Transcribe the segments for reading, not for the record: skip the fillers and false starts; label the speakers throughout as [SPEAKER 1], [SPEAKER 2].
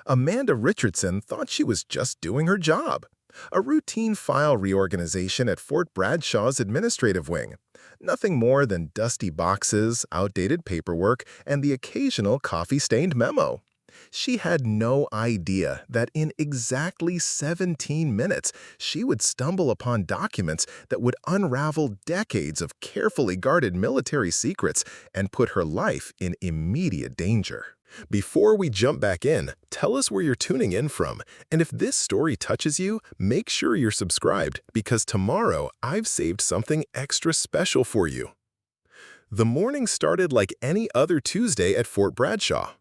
[SPEAKER 1] Amanda Richardson thought she was just doing her job. A routine file reorganization at Fort Bradshaw's administrative wing. Nothing more than dusty boxes, outdated paperwork, and the occasional coffee-stained memo. She had no idea that in exactly 17 minutes, she would stumble upon documents that would unravel decades of carefully guarded military secrets and put her life in immediate danger. Before we jump back in, tell us where you're tuning in from, and if this story touches you, make sure you're subscribed because tomorrow I've saved something extra special for you. The morning started like any other Tuesday at Fort Bradshaw.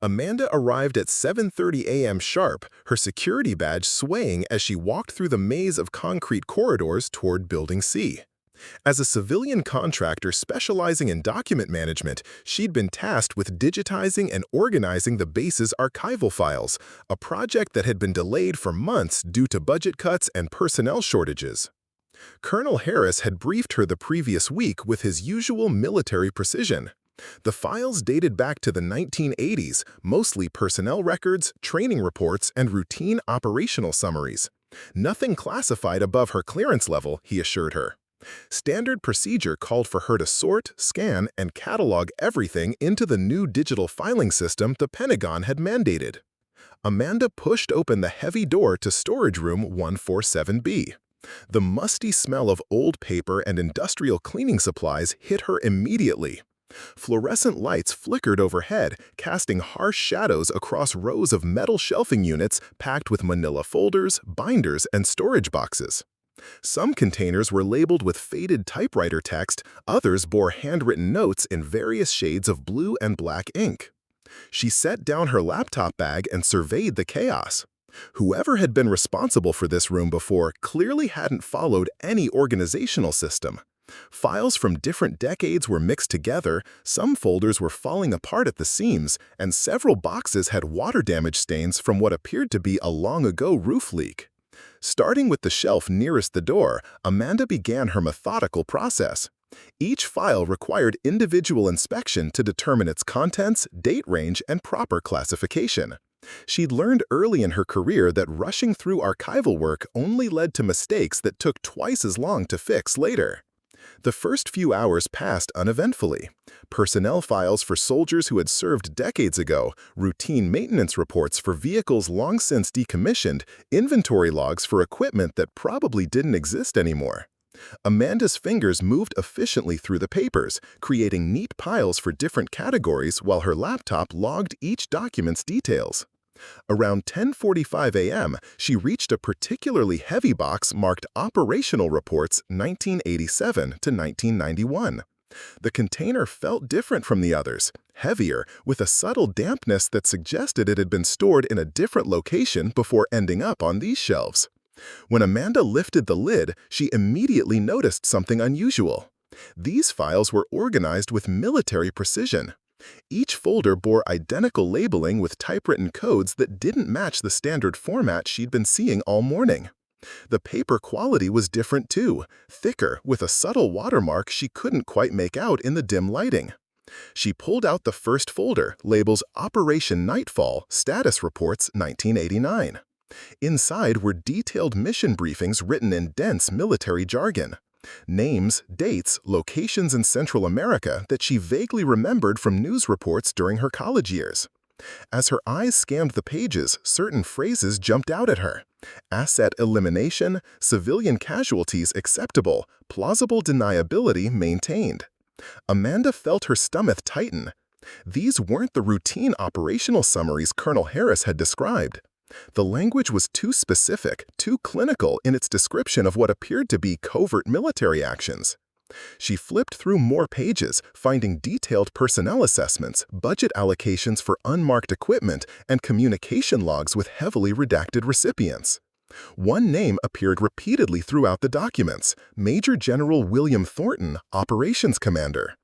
[SPEAKER 1] Amanda arrived at 7:30 a.m. sharp, her security badge swaying as she walked through the maze of concrete corridors toward Building C. As a civilian contractor specializing in document management, she'd been tasked with digitizing and organizing the base's archival files, a project that had been delayed for months due to budget cuts and personnel shortages. Colonel Harris had briefed her the previous week with his usual military precision. The files dated back to the 1980s, mostly personnel records, training reports, and routine operational summaries. Nothing classified above her clearance level, he assured her. Standard procedure called for her to sort, scan, and catalog everything into the new digital filing system the Pentagon had mandated. Amanda pushed open the heavy door to Storage Room 147B. The musty smell of old paper and industrial cleaning supplies hit her immediately. Fluorescent lights flickered overhead, casting harsh shadows across rows of metal shelving units packed with manila folders, binders, and storage boxes. Some containers were labeled with faded typewriter text, others bore handwritten notes in various shades of blue and black ink. She set down her laptop bag and surveyed the chaos. Whoever had been responsible for this room before clearly hadn't followed any organizational system. Files from different decades were mixed together, some folders were falling apart at the seams, and several boxes had water damage stains from what appeared to be a long-ago roof leak. Starting with the shelf nearest the door, Amanda began her methodical process. Each file required individual inspection to determine its contents, date range, and proper classification. She'd learned early in her career that rushing through archival work only led to mistakes that took twice as long to fix later. The first few hours passed uneventfully. Personnel files for soldiers who had served decades ago, routine maintenance reports for vehicles long since decommissioned, inventory logs for equipment that probably didn't exist anymore. Amanda's fingers moved efficiently through the papers, creating neat piles for different categories while her laptop logged each document's details. Around 10:45 a.m., she reached a particularly heavy box marked Operational Reports 1987 to 1991. The container felt different from the others, heavier, with a subtle dampness that suggested it had been stored in a different location before ending up on these shelves. When Amanda lifted the lid, she immediately noticed something unusual. These files were organized with military precision. Each folder bore identical labeling with typewritten codes that didn't match the standard format she'd been seeing all morning. The paper quality was different too, thicker, with a subtle watermark she couldn't quite make out in the dim lighting. She pulled out the first folder, labels Operation Nightfall, Status Reports 1989. Inside were detailed mission briefings written in dense military jargon. Names, dates, locations in Central America that she vaguely remembered from news reports during her college years. As her eyes scanned the pages, certain phrases jumped out at her. Asset elimination, civilian casualties acceptable, plausible deniability maintained. Amanda felt her stomach tighten. These weren't the routine operational summaries Colonel Harris had described. The language was too specific, too clinical in its description of what appeared to be covert military actions. She flipped through more pages, finding detailed personnel assessments, budget allocations for unmarked equipment, and communication logs with heavily redacted recipients. One name appeared repeatedly throughout the documents: Major General William Thornton, Operations Commander.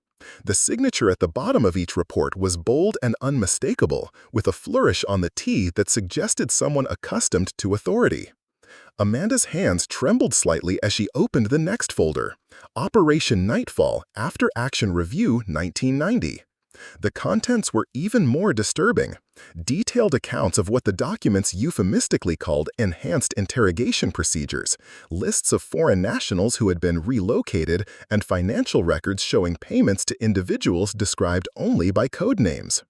[SPEAKER 1] The signature at the bottom of each report was bold and unmistakable, with a flourish on the T that suggested someone accustomed to authority. Amanda's hands trembled slightly as she opened the next folder, Operation Nightfall, After Action Review 1990. The contents were even more disturbing. Detailed accounts of what the documents euphemistically called enhanced interrogation procedures, lists of foreign nationals who had been relocated, and financial records showing payments to individuals described only by code names.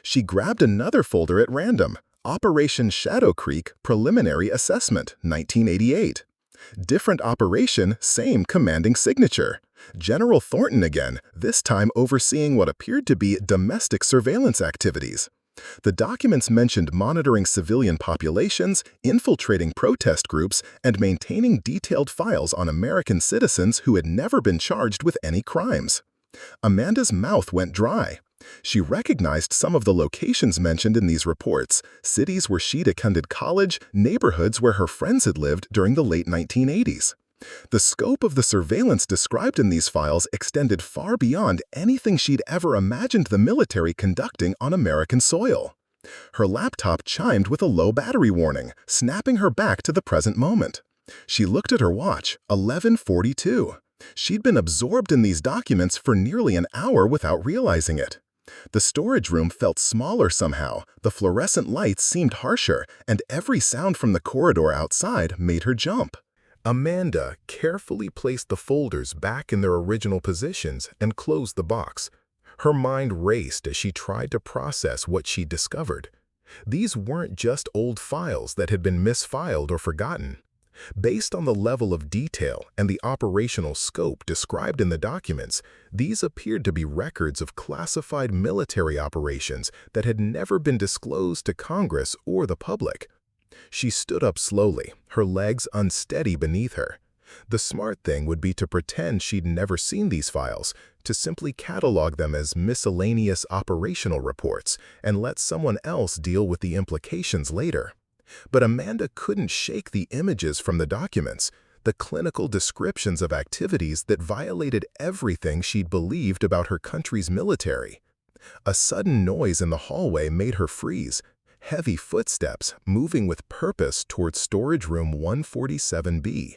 [SPEAKER 1] She grabbed another folder at random, Operation Shadow Creek Preliminary Assessment, 1988. Different operation, same commanding signature. General Thornton again, this time overseeing what appeared to be domestic surveillance activities. The documents mentioned monitoring civilian populations, infiltrating protest groups, and maintaining detailed files on American citizens who had never been charged with any crimes. Amanda's mouth went dry. She recognized some of the locations mentioned in these reports, cities where she'd attended college, neighborhoods where her friends had lived during the late 1980s. The scope of the surveillance described in these files extended far beyond anything she'd ever imagined the military conducting on American soil. Her laptop chimed with a low battery warning, snapping her back to the present moment. She looked at her watch, 11:42. She'd been absorbed in these documents for nearly an hour without realizing it. The storage room felt smaller somehow, the fluorescent lights seemed harsher, and every sound from the corridor outside made her jump. Amanda carefully placed the folders back in their original positions and closed the box. Her mind raced as she tried to process what she'd discovered. These weren't just old files that had been misfiled or forgotten. Based on the level of detail and the operational scope described in the documents, these appeared to be records of classified military operations that had never been disclosed to Congress or the public. She stood up slowly, her legs unsteady beneath her. The smart thing would be to pretend she'd never seen these files, to simply catalog them as miscellaneous operational reports and let someone else deal with the implications later. But Amanda couldn't shake the images from the documents, the clinical descriptions of activities that violated everything she'd believed about her country's military. A sudden noise in the hallway made her freeze. Heavy footsteps moving with purpose towards storage room 147B.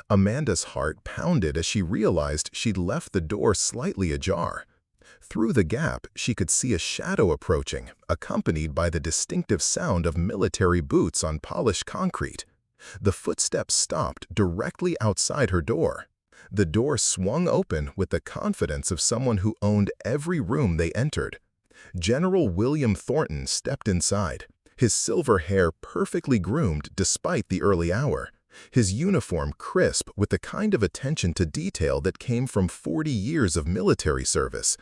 [SPEAKER 1] Amanda's heart pounded as she realized she'd left the door slightly ajar. Through the gap, she could see a shadow approaching, accompanied by the distinctive sound of military boots on polished concrete. The footsteps stopped directly outside her door. The door swung open with the confidence of someone who owned every room they entered. General William Thornton stepped inside, his silver hair perfectly groomed despite the early hour, his uniform crisp with the kind of attention to detail that came from 40 years of military service.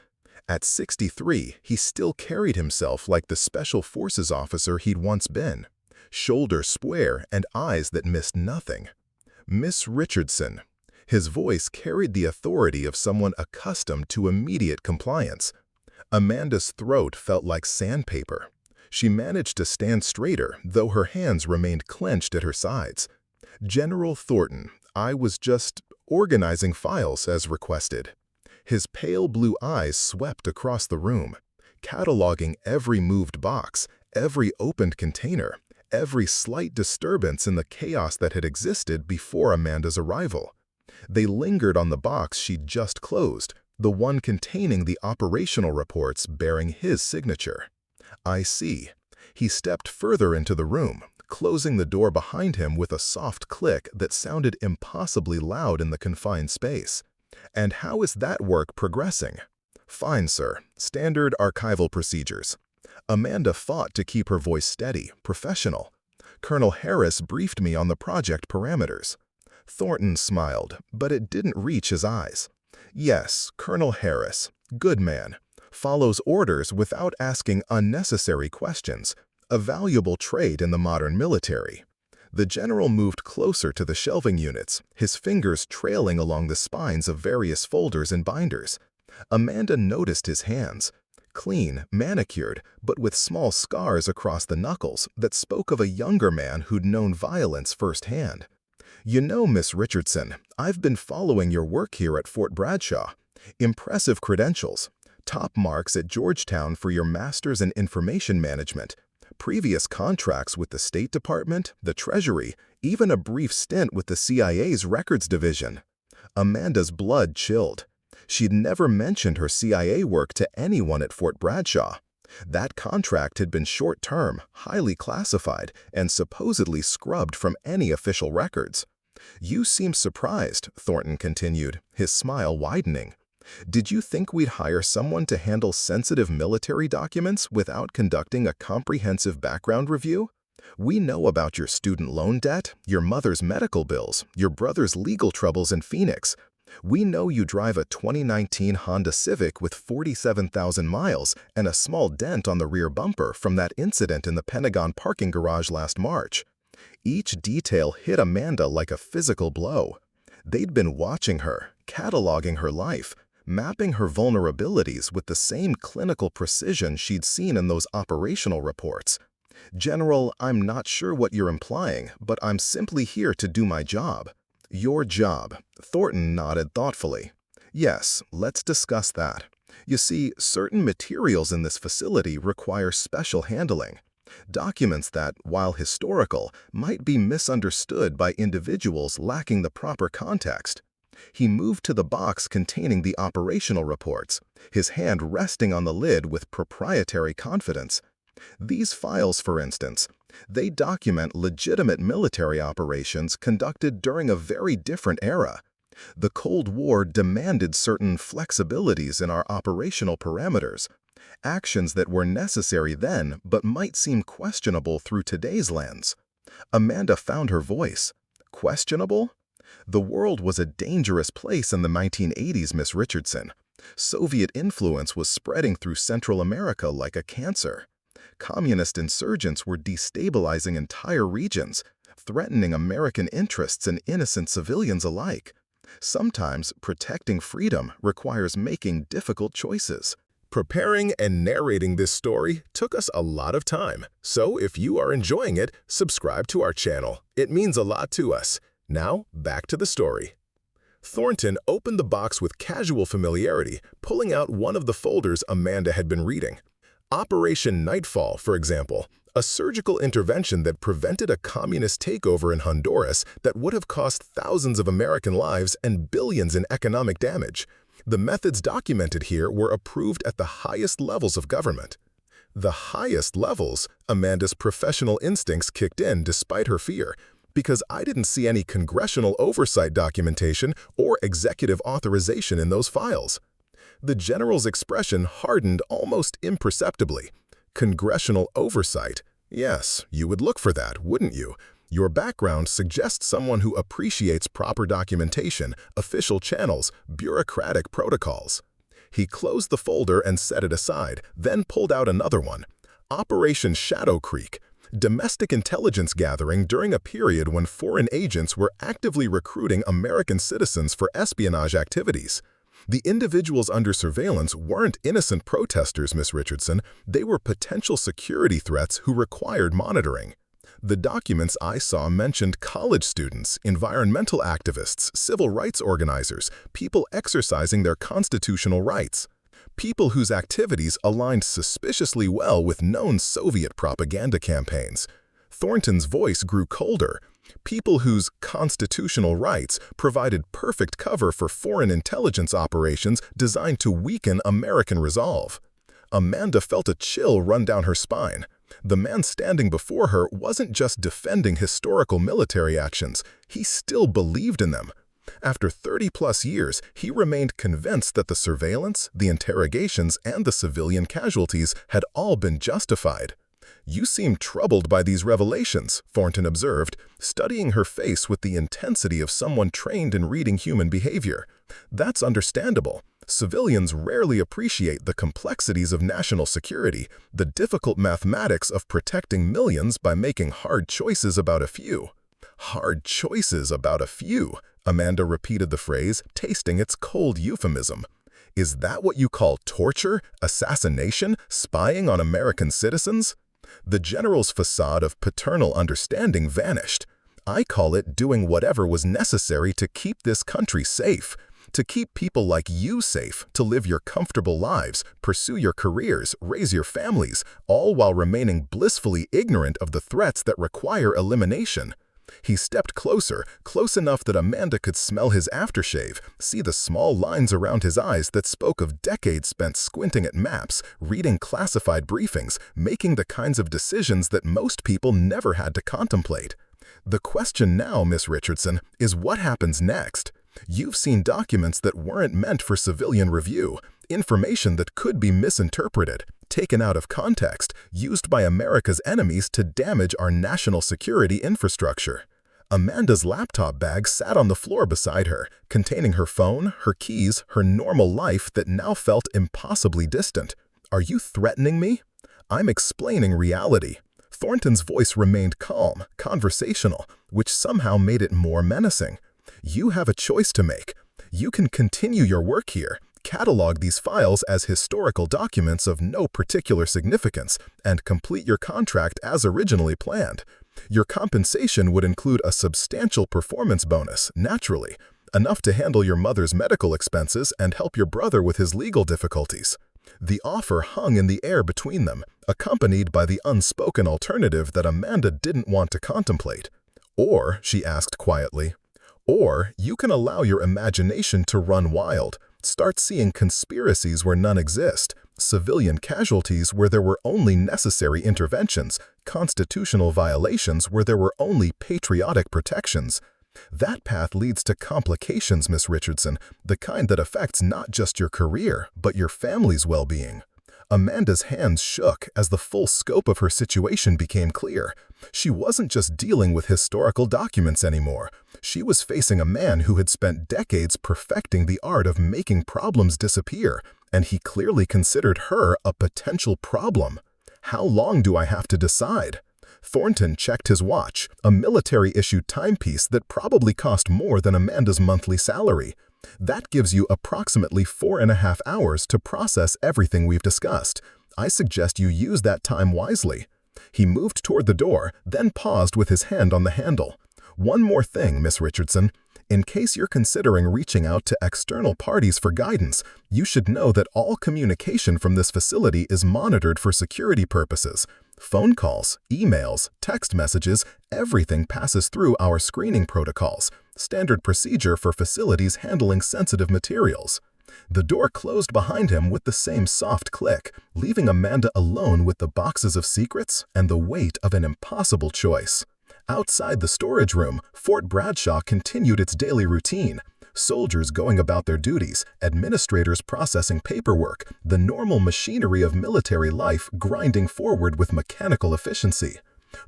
[SPEAKER 1] At 63, he still carried himself like the Special Forces officer he'd once been, shoulders square and eyes that missed nothing. "Miss Richardson." His voice carried the authority of someone accustomed to immediate compliance. Amanda's throat felt like sandpaper. She managed to stand straighter, though her hands remained clenched at her sides. "General Thornton, I was just organizing files as requested." His pale blue eyes swept across the room, cataloging every moved box, every opened container, every slight disturbance in the chaos that had existed before Amanda's arrival. They lingered on the box she'd just closed, the one containing the operational reports bearing his signature. "I see." He stepped further into the room, closing the door behind him with a soft click that sounded impossibly loud in the confined space. "And how is that work progressing?" "Fine, sir. Standard archival procedures." Amanda fought to keep her voice steady, professional. "Colonel Harris briefed me on the project parameters." Thornton smiled, but it didn't reach his eyes. "Yes, Colonel Harris. Good man. Follows orders without asking unnecessary questions. A valuable trait in the modern military." The general moved closer to the shelving units, his fingers trailing along the spines of various folders and binders. Amanda noticed his hands. Clean, manicured, but with small scars across the knuckles that spoke of a younger man who'd known violence firsthand. "You know, Miss Richardson, I've been following your work here at Fort Bradshaw. Impressive credentials. Top marks at Georgetown for your master's in information management. Previous contracts with the State Department, the Treasury, even a brief stint with the CIA's records division." Amanda's blood chilled. She'd never mentioned her CIA work to anyone at Fort Bradshaw. That contract had been short-term, highly classified, and supposedly scrubbed from any official records. "You seem surprised," Thornton continued, his smile widening. "Did you think we'd hire someone to handle sensitive military documents without conducting a comprehensive background review? We know about your student loan debt, your mother's medical bills, your brother's legal troubles in Phoenix. We know you drive a 2019 Honda Civic with 47,000 miles and a small dent on the rear bumper from that incident in the Pentagon parking garage last March." Each detail hit Amanda like a physical blow. They'd been watching her, cataloging her life, mapping her vulnerabilities with the same clinical precision she'd seen in those operational reports. "General, I'm not sure what you're implying, but I'm simply here to do my job." "Your job," Thornton nodded thoughtfully. "Yes, let's discuss that. You see, certain materials in this facility require special handling. Documents that, while historical, might be misunderstood by individuals lacking the proper context." He moved to the box containing the operational reports, his hand resting on the lid with proprietary confidence. "These files, for instance, they document legitimate military operations conducted during a very different era. The Cold War demanded certain flexibilities in our operational parameters, actions that were necessary then but might seem questionable through today's lens." Amanda found her voice. "Questionable?" "The world was a dangerous place in the 1980s, Miss Richardson. Soviet influence was spreading through Central America like a cancer. Communist insurgents were destabilizing entire regions, threatening American interests and innocent civilians alike. Sometimes protecting freedom requires making difficult choices." Preparing and narrating this story took us a lot of time, so if you are enjoying it, subscribe to our channel. It means a lot to us. Now, back to the story. Thornton opened the box with casual familiarity, pulling out one of the folders Amanda had been reading. Operation Nightfall, for example, a surgical intervention that prevented a communist takeover in Honduras that would have cost thousands of American lives and billions in economic damage. The methods documented here were approved at the highest levels of government. The highest levels? Amanda's professional instincts kicked in despite her fear, because I didn't see any congressional oversight documentation or executive authorization in those files. The general's expression hardened almost imperceptibly. Congressional oversight? Yes, you would look for that, wouldn't you? Your background suggests someone who appreciates proper documentation, official channels, bureaucratic protocols. He closed the folder and set it aside, then pulled out another one. Operation Shadow Creek. Domestic intelligence gathering during a period when foreign agents were actively recruiting American citizens for espionage activities. The individuals under surveillance weren't innocent protesters, Miss Richardson. They were potential security threats who required monitoring. The documents I saw mentioned college students, environmental activists, civil rights organizers, people exercising their constitutional rights. People whose activities aligned suspiciously well with known Soviet propaganda campaigns. Thornton's voice grew colder. People whose constitutional rights provided perfect cover for foreign intelligence operations designed to weaken American resolve. Amanda felt a chill run down her spine. The man standing before her wasn't just defending historical military actions, he still believed in them. After 30-plus years, he remained convinced that the surveillance, the interrogations, and the civilian casualties had all been justified. "You seem troubled by these revelations," Thornton observed, studying her face with the intensity of someone trained in reading human behavior. "That's understandable. Civilians rarely appreciate the complexities of national security, the difficult mathematics of protecting millions by making hard choices about a few." "Hard choices about a few," Amanda repeated the phrase, tasting its cold euphemism. "Is that what you call torture, assassination, spying on American citizens?" The general's facade of paternal understanding vanished. "I call it doing whatever was necessary to keep this country safe. To keep people like you safe, to live your comfortable lives, pursue your careers, raise your families, all while remaining blissfully ignorant of the threats that require elimination." He stepped closer, close enough that Amanda could smell his aftershave, see the small lines around his eyes that spoke of decades spent squinting at maps, reading classified briefings, making the kinds of decisions that most people never had to contemplate. The question now, Miss Richardson, is what happens next? You've seen documents that weren't meant for civilian review, information that could be misinterpreted, taken out of context, used by America's enemies to damage our national security infrastructure. Amanda's laptop bag sat on the floor beside her, containing her phone, her keys, her normal life that now felt impossibly distant. Are you threatening me? I'm explaining reality. Thornton's voice remained calm, conversational, which somehow made it more menacing. You have a choice to make. You can continue your work here, catalog these files as historical documents of no particular significance, and complete your contract as originally planned. Your compensation would include a substantial performance bonus, naturally, enough to handle your mother's medical expenses and help your brother with his legal difficulties. The offer hung in the air between them, accompanied by the unspoken alternative that Amanda didn't want to contemplate. Or, she asked quietly, or you can allow your imagination to run wild, start seeing conspiracies where none exist, civilian casualties where there were only necessary interventions, constitutional violations where there were only patriotic protections. That path leads to complications, Miss Richardson, the kind that affects not just your career, but your family's well-being. Amanda's hands shook as the full scope of her situation became clear. She wasn't just dealing with historical documents anymore. She was facing a man who had spent decades perfecting the art of making problems disappear, and he clearly considered her a potential problem. How long do I have to decide? Thornton checked his watch, a military-issued timepiece that probably cost more than Amanda's monthly salary. That gives you approximately 4.5 hours to process everything we've discussed. I suggest you use that time wisely. He moved toward the door, then paused with his hand on the handle. One more thing, Miss Richardson. In case you're considering reaching out to external parties for guidance, you should know that all communication from this facility is monitored for security purposes. Phone calls, emails, text messages, everything passes through our screening protocols, standard procedure for facilities handling sensitive materials. The door closed behind him with the same soft click, leaving Amanda alone with the boxes of secrets and the weight of an impossible choice. Outside the storage room, Fort Bradshaw continued its daily routine. Soldiers going about their duties, administrators processing paperwork, the normal machinery of military life grinding forward with mechanical efficiency.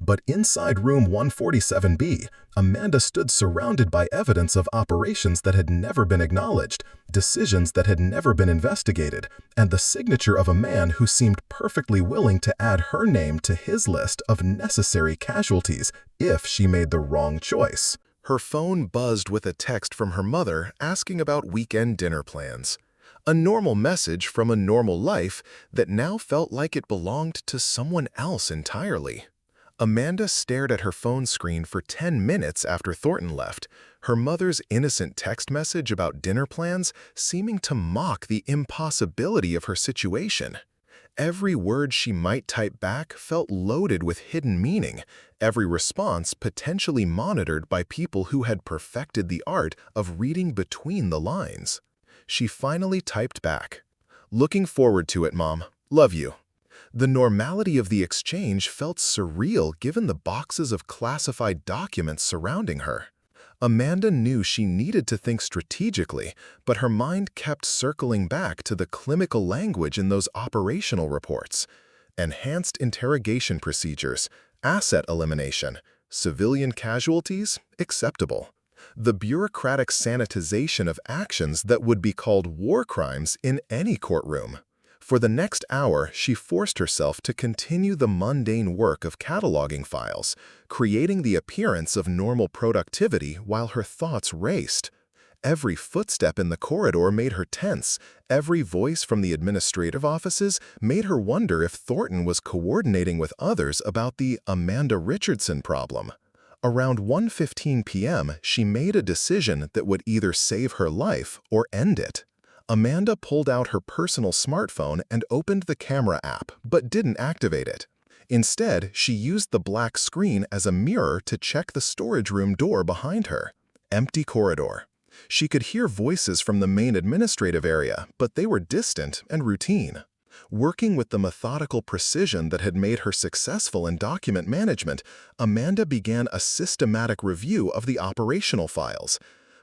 [SPEAKER 1] But inside room 147B, Amanda stood surrounded by evidence of operations that had never been acknowledged, decisions that had never been investigated, and the signature of a man who seemed perfectly willing to add her name to his list of necessary casualties if she made the wrong choice. Her phone buzzed with a text from her mother asking about weekend dinner plans. A normal message from a normal life that now felt like it belonged to someone else entirely. Amanda stared at her phone screen for 10 minutes after Thornton left, her mother's innocent text message about dinner plans seeming to mock the impossibility of her situation. Every word she might type back felt loaded with hidden meaning, every response potentially monitored by people who had perfected the art of reading between the lines. She finally typed back, "Looking forward to it, Mom. Love you." The normality of the exchange felt surreal given the boxes of classified documents surrounding her. Amanda knew she needed to think strategically, but her mind kept circling back to the clinical language in those operational reports. Enhanced interrogation procedures, asset elimination, civilian casualties, acceptable. The bureaucratic sanitization of actions that would be called war crimes in any courtroom. For the next hour, she forced herself to continue the mundane work of cataloging files, creating the appearance of normal productivity while her thoughts raced. Every footstep in the corridor made her tense. Every voice from the administrative offices made her wonder if Thornton was coordinating with others about the Amanda Richardson problem. Around 1:15 p.m., she made a decision that would either save her life or end it. Amanda pulled out her personal smartphone and opened the camera app, but didn't activate it. Instead, she used the black screen as a mirror to check the storage room door behind her. Empty corridor. She could hear voices from the main administrative area, but they were distant and routine. Working with the methodical precision that had made her successful in document management, Amanda began a systematic review of the operational files.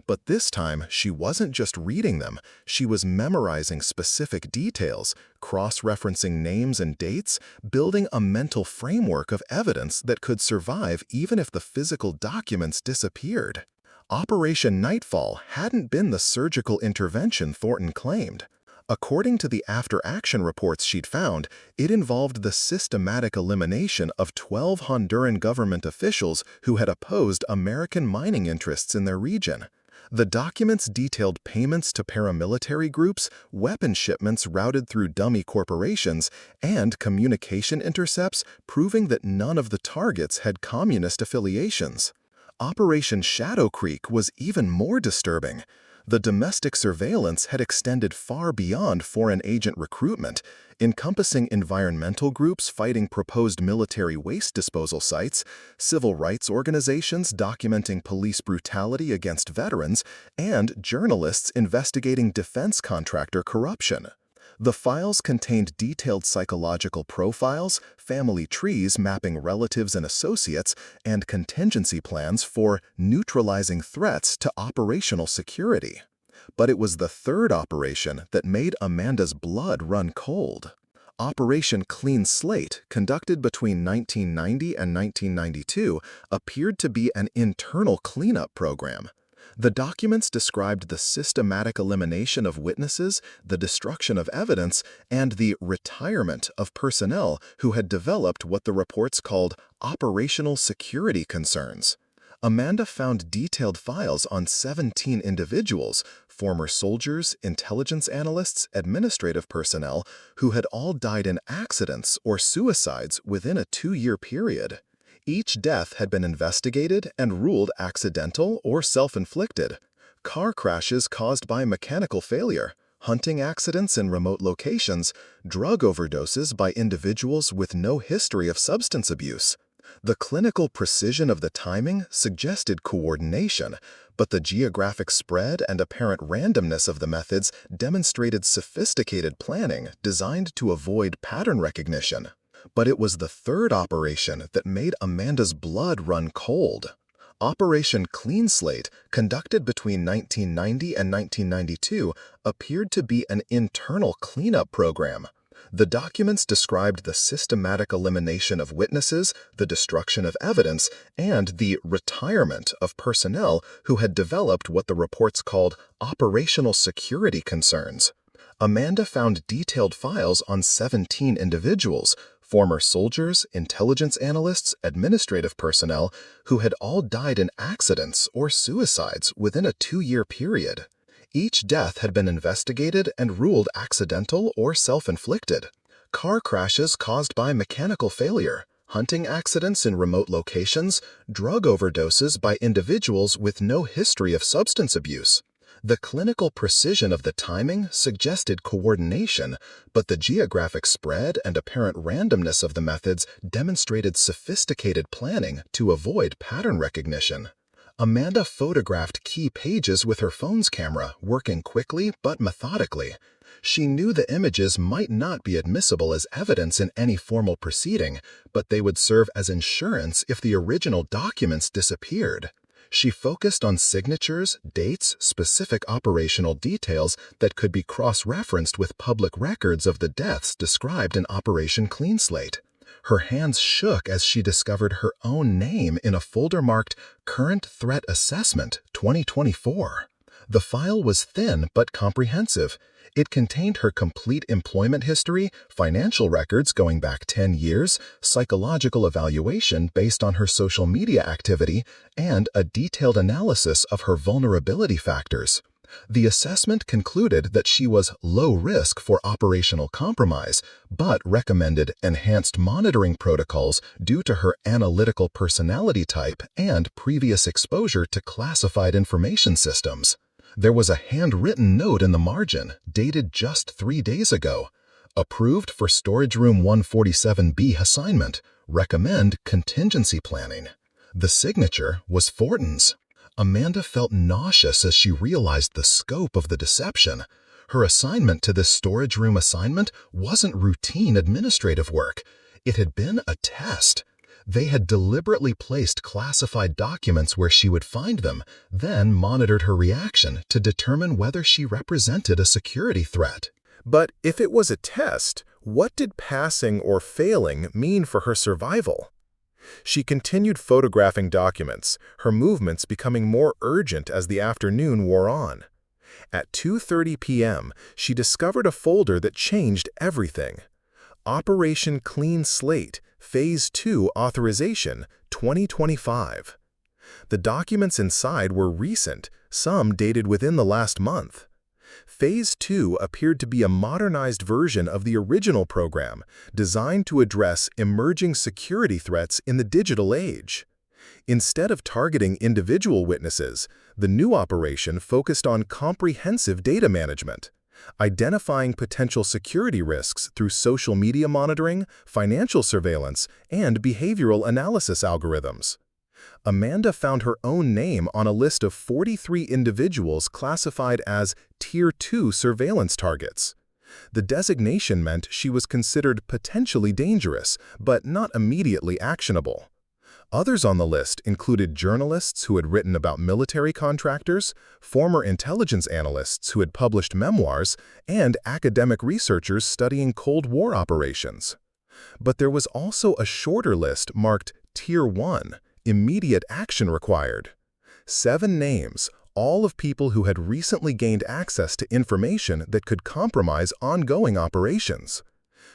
[SPEAKER 1] But this time, she wasn't just reading them, she was memorizing specific details, cross-referencing names and dates, building a mental framework of evidence that could survive even if the physical documents disappeared. Operation Nightfall hadn't been the surgical intervention Thornton claimed. According to the after-action reports she'd found, it involved the systematic elimination of 12 Honduran government officials who had opposed American mining interests in their region. The documents detailed payments to paramilitary groups, weapon shipments routed through dummy corporations, and communication intercepts proving that none of the targets had communist affiliations. Operation Shadow Creek was even more disturbing. The domestic surveillance had extended far beyond foreign agent recruitment, encompassing environmental groups fighting proposed military waste disposal sites, civil rights organizations documenting police brutality against veterans, and journalists investigating defense contractor corruption. The files contained detailed psychological profiles, family trees mapping relatives and associates, and contingency plans for neutralizing threats to operational security. But it was the third operation that made Amanda's blood run cold. Operation Clean Slate, conducted between 1990 and 1992, appeared to be an internal cleanup program. The documents described the systematic elimination of witnesses, the destruction of evidence, and the retirement of personnel who had developed what the reports called operational security concerns. Amanda found detailed files on 17 individuals, former soldiers, intelligence analysts, administrative personnel, who had all died in accidents or suicides within a 2-year period. Each death had been investigated and ruled accidental or self-inflicted. Car crashes caused by mechanical failure, hunting accidents in remote locations, drug overdoses by individuals with no history of substance abuse. The clinical precision of the timing suggested coordination, but the geographic spread and apparent randomness of the methods demonstrated sophisticated planning designed to avoid pattern recognition. But it was the third operation that made Amanda's blood run cold. Operation Clean Slate, conducted between 1990 and 1992, appeared to be an internal cleanup program. The documents described the systematic elimination of witnesses, the destruction of evidence, and the retirement of personnel who had developed what the reports called operational security concerns. Amanda found detailed files on 17 individuals, former soldiers, intelligence analysts, administrative personnel, who had all died in accidents or suicides within a 2-year period. Each death had been investigated and ruled accidental or self-inflicted. Car crashes caused by mechanical failure, hunting accidents in remote locations, drug overdoses by individuals with no history of substance abuse. The clinical precision of the timing suggested coordination, but the geographic spread and apparent randomness of the methods demonstrated sophisticated planning to avoid pattern recognition. Amanda photographed key pages with her phone's camera, working quickly but methodically. She knew the images might not be admissible as evidence in any formal proceeding, but they would serve as insurance if the original documents disappeared. She focused on signatures, dates, specific operational details that could be cross-referenced with public records of the deaths described in Operation Clean Slate. Her hands shook as she discovered her own name in a folder marked Current Threat Assessment 2024. The file was thin but comprehensive. It contained her complete employment history, financial records going back 10 years, psychological evaluation based on her social media activity, and a detailed analysis of her vulnerability factors. The assessment concluded that she was low risk for operational compromise, but recommended enhanced monitoring protocols due to her analytical personality type and previous exposure to classified information systems. There was a handwritten note in the margin, dated just 3 days ago. Approved for Storage Room 147B assignment.
[SPEAKER 2] Recommend contingency planning. The signature was Thornton's. Amanda felt nauseous as she realized the scope of the deception. Her assignment to this storage room assignment wasn't routine administrative work. It had been a test. They had deliberately placed classified documents where she would find them, then monitored her reaction to determine whether she represented a security threat.
[SPEAKER 1] But if it was a test, what did passing or failing mean for her survival? She continued photographing documents, her movements becoming more urgent as the afternoon wore on. At 2:30 p.m., she discovered a folder that changed everything. Operation Clean Slate, Phase 2 Authorization, 2025. The documents inside were recent, some dated within the last month. Phase 2 appeared to be a modernized version of the original program, designed to address emerging security threats in the digital age. Instead of targeting individual witnesses, the new operation focused on comprehensive data management, identifying potential security risks through social media monitoring, financial surveillance, and behavioral analysis algorithms. Amanda found her own name on a list of 43 individuals classified as Tier 2 surveillance targets. The designation meant she was considered potentially dangerous, but not immediately actionable. Others on the list included journalists who had written about military contractors, former intelligence analysts who had published memoirs, and academic researchers studying Cold War operations. But there was also a shorter list marked Tier 1, immediate action required. 7 names, all of people who had recently gained access to information that could compromise ongoing operations.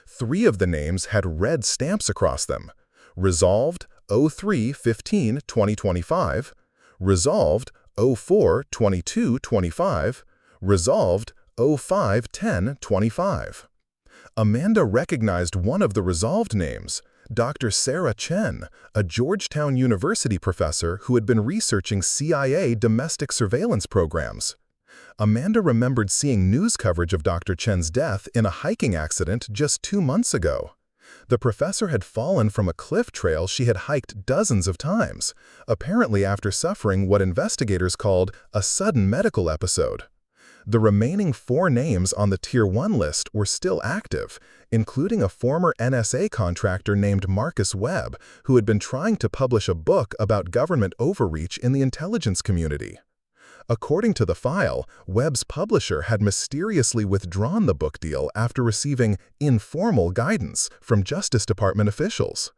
[SPEAKER 1] 3 of the names had red stamps across them: Resolved 03-15-2025, Resolved 04-22-25, Resolved 05-10-25. Amanda recognized one of the resolved names, Dr. Sarah Chen, a Georgetown University professor who had been researching CIA domestic surveillance programs. Amanda remembered seeing news coverage of Dr. Chen's death in a hiking accident just 2 months ago. The professor had fallen from a cliff trail she had hiked dozens of times, apparently after suffering what investigators called a sudden medical episode. The remaining 4 names on the Tier 1 list were still active, including a former NSA contractor named Marcus Webb, who had been trying to publish a book about government overreach in the intelligence community. According to the file, Webb's publisher had mysteriously withdrawn the book deal after receiving informal guidance from Justice Department officials.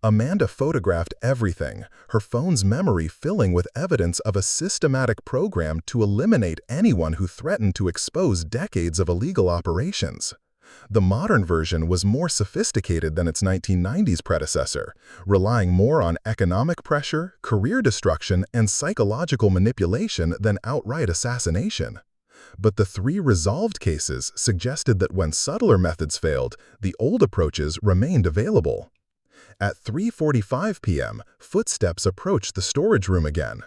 [SPEAKER 1] Amanda photographed everything, her phone's memory filling with evidence of a systematic program to eliminate anyone who threatened to expose decades of illegal operations. The modern version was more sophisticated than its 1990s predecessor, relying more on economic pressure, career destruction, and psychological manipulation than outright assassination. But the 3 resolved cases suggested that when subtler methods failed, the old approaches remained available. At 3:45 p.m., footsteps approached the storage room again.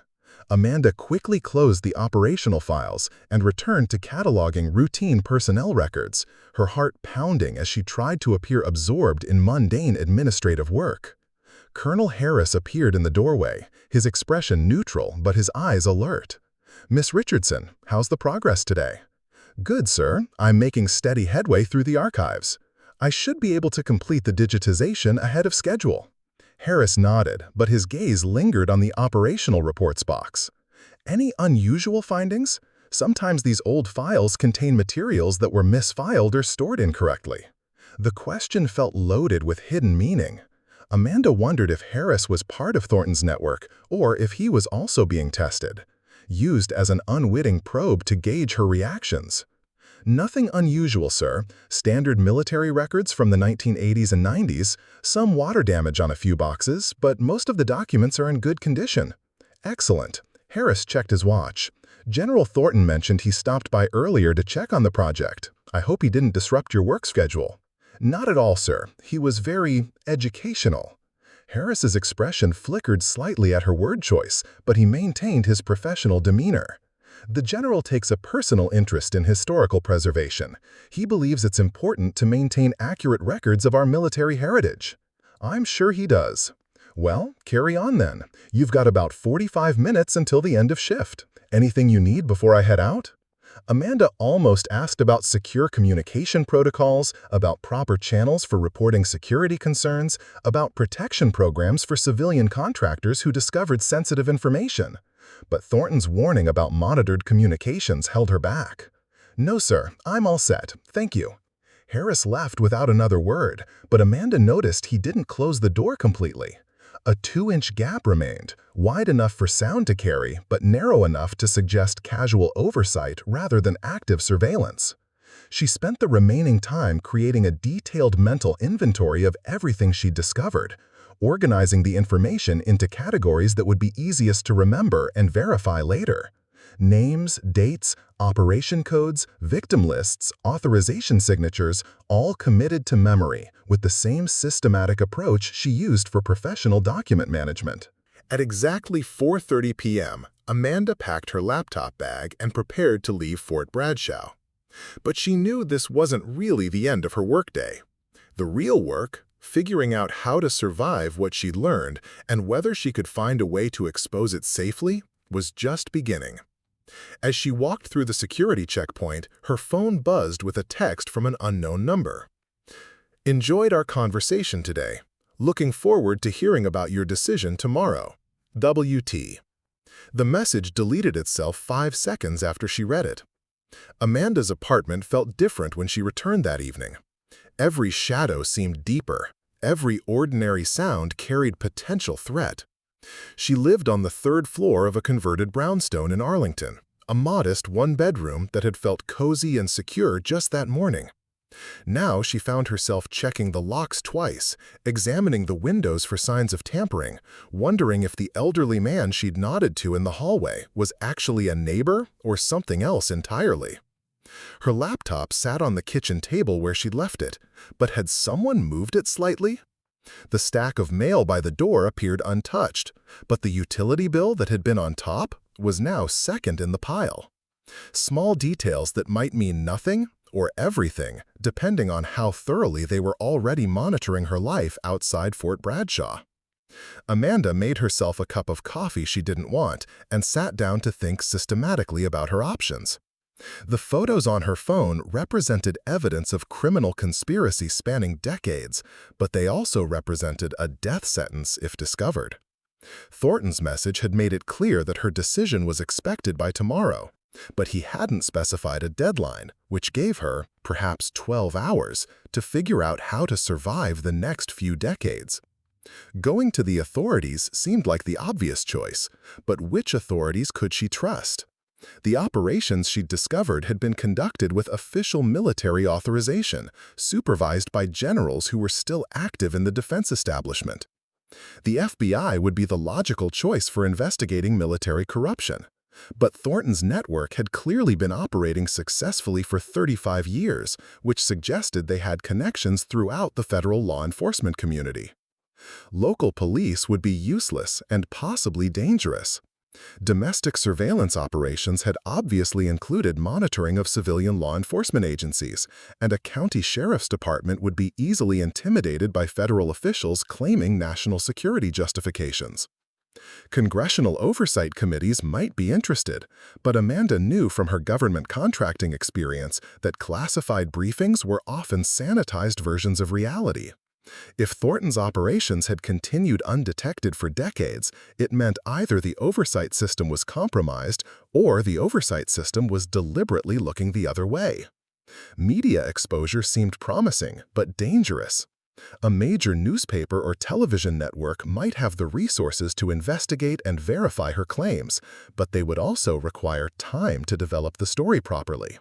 [SPEAKER 1] Amanda quickly closed the operational files and returned to cataloging routine personnel records, her heart pounding as she tried to appear absorbed in mundane administrative work. Colonel Harris appeared in the doorway, his expression neutral but his eyes alert. "Miss Richardson, how's the progress today?" "Good, sir. I'm making steady headway through the archives. I should be able to complete the digitization ahead of schedule." Harris nodded, but his gaze lingered on the operational reports box. "Any unusual findings? Sometimes these old files contain materials that were misfiled or stored incorrectly." The question felt loaded with hidden meaning. Amanda wondered if Harris was part of Thornton's network or if he was also being tested, used as an unwitting probe to gauge her reactions. "Nothing unusual, sir. Standard military records from the 1980s and 90s, some water damage on a few boxes, but most of the documents are in good condition." "Excellent." Harris checked his watch. "General Thornton mentioned he stopped by earlier to check on the project. I hope he didn't disrupt your work schedule." "Not at all, sir. He was very educational." Harris's expression flickered slightly at her word choice, but he maintained his professional demeanor. "The general takes a personal interest in historical preservation. He believes it's important to maintain accurate records of our military heritage."
[SPEAKER 2] I'm sure he does. Well, carry on then. You've got about 45 minutes until the end of shift. Anything you need before I head out? Amanda almost asked about secure communication protocols, about proper channels for reporting security concerns, about protection programs for civilian contractors who discovered sensitive information. But Thornton's warning about monitored communications held her back. No, sir, I'm all set. Thank you. Harris left without another word, but Amanda noticed he didn't close the door completely. A 2-inch gap remained, wide enough for sound to carry, but narrow enough to suggest casual oversight rather than active surveillance. She spent the remaining time creating a detailed mental inventory of everything she'd discovered, organizing the information into categories that would be easiest to remember and verify later. Names, dates, operation codes, victim lists, authorization signatures, all committed to memory with the same systematic approach she used for professional document management.
[SPEAKER 1] At exactly 4:30 p.m., Amanda packed her laptop bag and prepared to leave Fort Bradshaw. But she knew this wasn't really the end of her workday. The real work, figuring out how to survive what she'd learned and whether she could find a way to expose it safely, was just beginning. As she walked through the security checkpoint, her phone buzzed with a text from an unknown number. "Enjoyed our conversation today. Looking forward to hearing about your decision tomorrow. WT." The message deleted itself 5 seconds after she read it. Amanda's apartment felt different when she returned that evening. Every shadow seemed deeper. Every ordinary sound carried potential threat. She lived on the 3rd floor of a converted brownstone in Arlington, a modest one-bedroom that had felt cozy and secure just that morning. Now she found herself checking the locks twice, examining the windows for signs of tampering, wondering if the elderly man she'd nodded to in the hallway was actually a neighbor or something else entirely. Her laptop sat on the kitchen table where she'd left it, but had someone moved it slightly? The stack of mail by the door appeared untouched, but the utility bill that had been on top was now second in the pile. Small details that might mean nothing or everything, depending on how thoroughly they were already monitoring her life outside Fort Bradshaw. Amanda made herself a cup of coffee she didn't want and sat down to think systematically about her options. The photos on her phone represented evidence of criminal conspiracy spanning decades, but they also represented a death sentence if discovered. Thornton's message had made it clear that her decision was expected by tomorrow, but he hadn't specified a deadline, which gave her, perhaps 12 hours, to figure out how to survive the next few decades. Going to the authorities seemed like the obvious choice, but which authorities could she trust? The operations she'd discovered had been conducted with official military authorization, supervised by generals who were still active in the defense establishment. The FBI would be the logical choice for investigating military corruption. But Thornton's network had clearly been operating successfully for 35 years, which suggested they had connections throughout the federal law enforcement community. Local police would be useless and possibly dangerous. Domestic surveillance operations had obviously included monitoring of civilian law enforcement agencies, and a county sheriff's department would be easily intimidated by federal officials claiming national security justifications. Congressional oversight committees might be interested, but Amanda knew from her government contracting experience that classified briefings were often sanitized versions of reality. If Thornton's operations had continued undetected for decades, it meant either the oversight system was compromised or the oversight system was deliberately looking the other way. Media exposure seemed promising, but dangerous. A major newspaper or television network might have the resources to investigate and verify her claims, but they would also require time to develop the story properly.